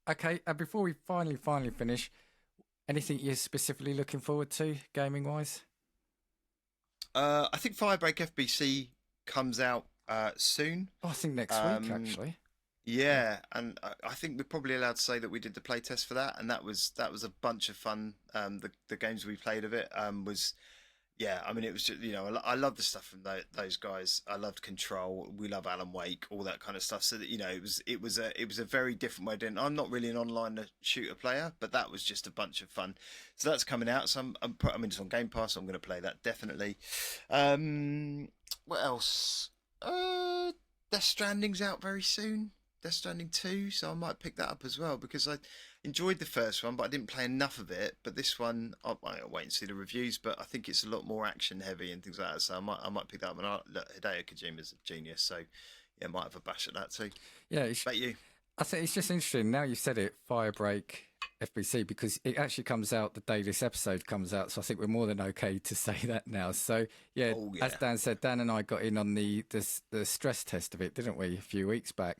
Okay, before we finally finish, anything you're specifically looking forward to, gaming-wise? I think Firebreak FBC comes out soon. Oh, I think next week, actually. Yeah, and I think we're probably allowed to say that we did the playtest for that, and that was a bunch of fun. The games we played of it was, yeah, I mean, it was just, you know, I love the stuff from those guys. I loved Control. We love Alan Wake, all that kind of stuff. So that, you know, it was a very different way of doing it. I'm not really an online shooter player, but that was just a bunch of fun. So that's coming out. So I mean, it's on Game Pass. So I'm going to play that definitely. What else? Death Stranding's out very soon. Death Stranding 2, so I might pick that up as well, because I enjoyed the first one, but I didn't play enough of it. But this one, I'll wait and see the reviews, but I think it's a lot more action heavy and things like that, so I might pick that up. And Hideo Kojima's a genius, so yeah, I might have a bash at that too. Yeah, about you? I think it's just interesting, now you've said it, Firebreak FBC, because it actually comes out the day this episode comes out, so I think we're more than okay to say that now. So yeah, as Dan said, Dan and I got in on the stress test of it, didn't we, a few weeks back?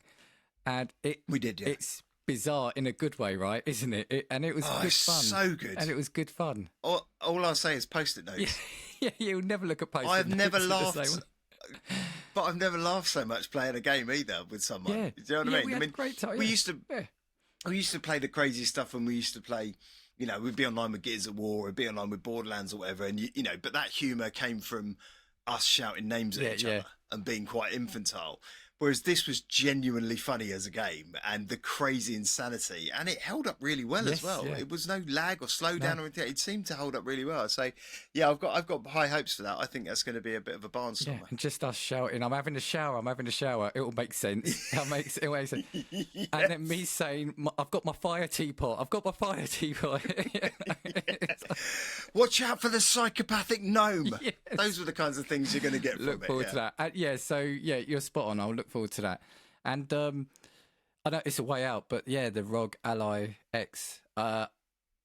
And we did, yeah. It's bizarre in a good way, right? Isn't it? And it was good fun. So good. And it was good fun. All I'll say is post-it notes. Yeah, you'll never look at post-it notes. I've never laughed. But I've never laughed so much playing a game either with someone. Yeah. Do you know what I mean? We had a great time. We used to play the crazy stuff when we used to play. You know, we'd be online with Gears of War, or we'd be online with Borderlands or whatever, and you know, but that humour came from us shouting names at each other and being quite infantile. Whereas this was genuinely funny as a game, and the crazy insanity, and it held up really well as well. Yeah. It was no lag or slowdown or anything. It seemed to hold up really well. So, yeah, I've got high hopes for that. I think that's going to be a bit of a barnstormer. Yeah, and just us shouting, "I'm having a shower. It will make sense. It'll make sense." Yes. And then me saying, "I've got my fire teapot. Watch out for the psychopathic gnome." Yes. Those were the kinds of things you're going to get from it. Look forward to that. So you're spot on. I'll look forward to that. And I know it's a way out, but yeah, the ROG Ally X.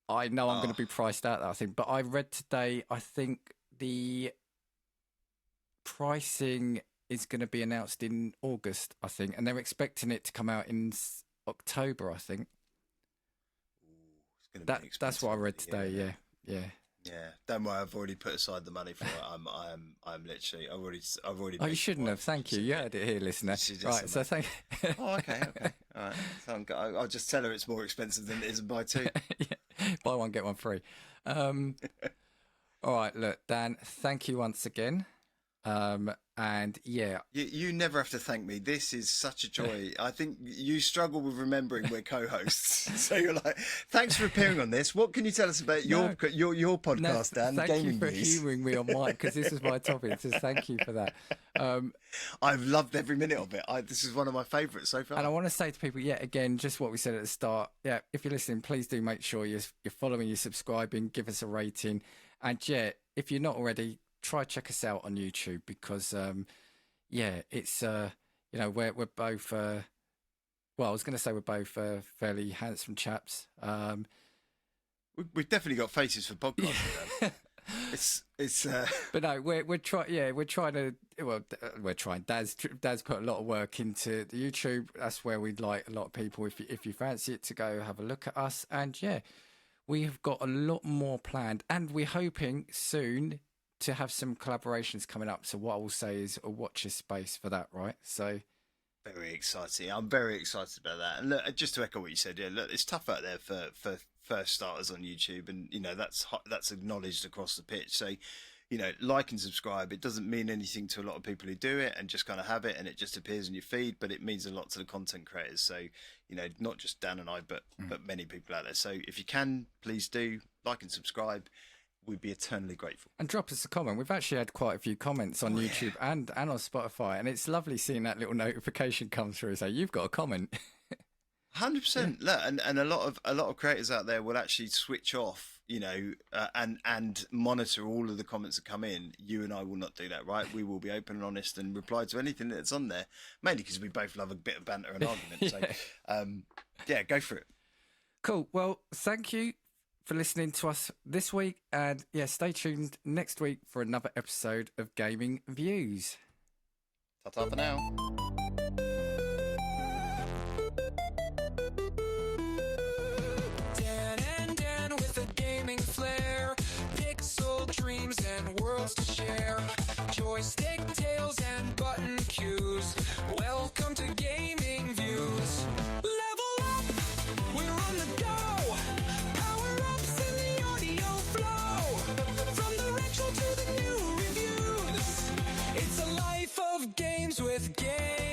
I know I'm going to be priced out, I think. But I read today, I think the pricing is going to be announced in August, I think. And they're expecting it to come out in October, I think. Ooh, it's gonna be That's what I read today, yeah. Yeah. Yeah, don't worry. I've already put aside the money for it. I'm literally. I've already. Oh, you shouldn't have. Thank you. You heard it here, listener. Right. So thank. Oh, okay. All right. So I'll just tell her it's more expensive than it is and buy two. Yeah. Buy one, get one free. All right. Look, Dan. Thank you once again. And yeah, you never have to thank me. This is such a joy. I think you struggle with remembering we're co-hosts, so you're like, "Thanks for appearing on this. What can you tell us about your podcast, Dan? Thank Gaming you for news?" humouring me on mine because this is my topic. So thank you for that. I've loved every minute of it. This is one of my favourites so far. And I want to say to people, again, just what we said at the start. Yeah, if you're listening, please do make sure you're following, you're subscribing, give us a rating, and if you're not already, try check us out on YouTube because it's we're both I was going to say we're both fairly handsome chaps. We've definitely got faces for podcasting. It's but no, we're trying. Dad's put a lot of work into the YouTube. That's where we'd like a lot of people, if you fancy it, to go have a look at us. And we have got a lot more planned, and we're hoping soon to have some collaborations coming up. So what I will say is a watch this space for that, right? So very exciting. I'm very excited about that. And look, just to echo what you said, look, it's tough out there for first starters on YouTube, and that's acknowledged across the pitch. So like and subscribe. It doesn't mean anything to a lot of people who do it and just kind of have it and it just appears in your feed, but it means a lot to the content creators. So not just Dan and I, but many people out there. So if you can, please do like and subscribe. We'd be eternally grateful. And drop us a comment. We've actually had quite a few comments on YouTube and on Spotify, and it's lovely seeing that little notification come through. So you've got a comment. 100%. Look, and a lot of creators out there will actually switch off, and monitor all of the comments that come in. You and I will not do that, right? We will be open and honest and reply to anything that's on there, mainly because we both love a bit of banter and argument. So, go for it. Cool. Well, thank you for listening to us this week, and stay tuned next week for another episode of Gaming Views. Ta-ta for now. Dan with a gaming flair, pixel dreams and worlds to share, joystick tales and button cues. Welcome to Gaming Views. Level up, we're on the go. From the retro to the new reviews, it's a life of games with games.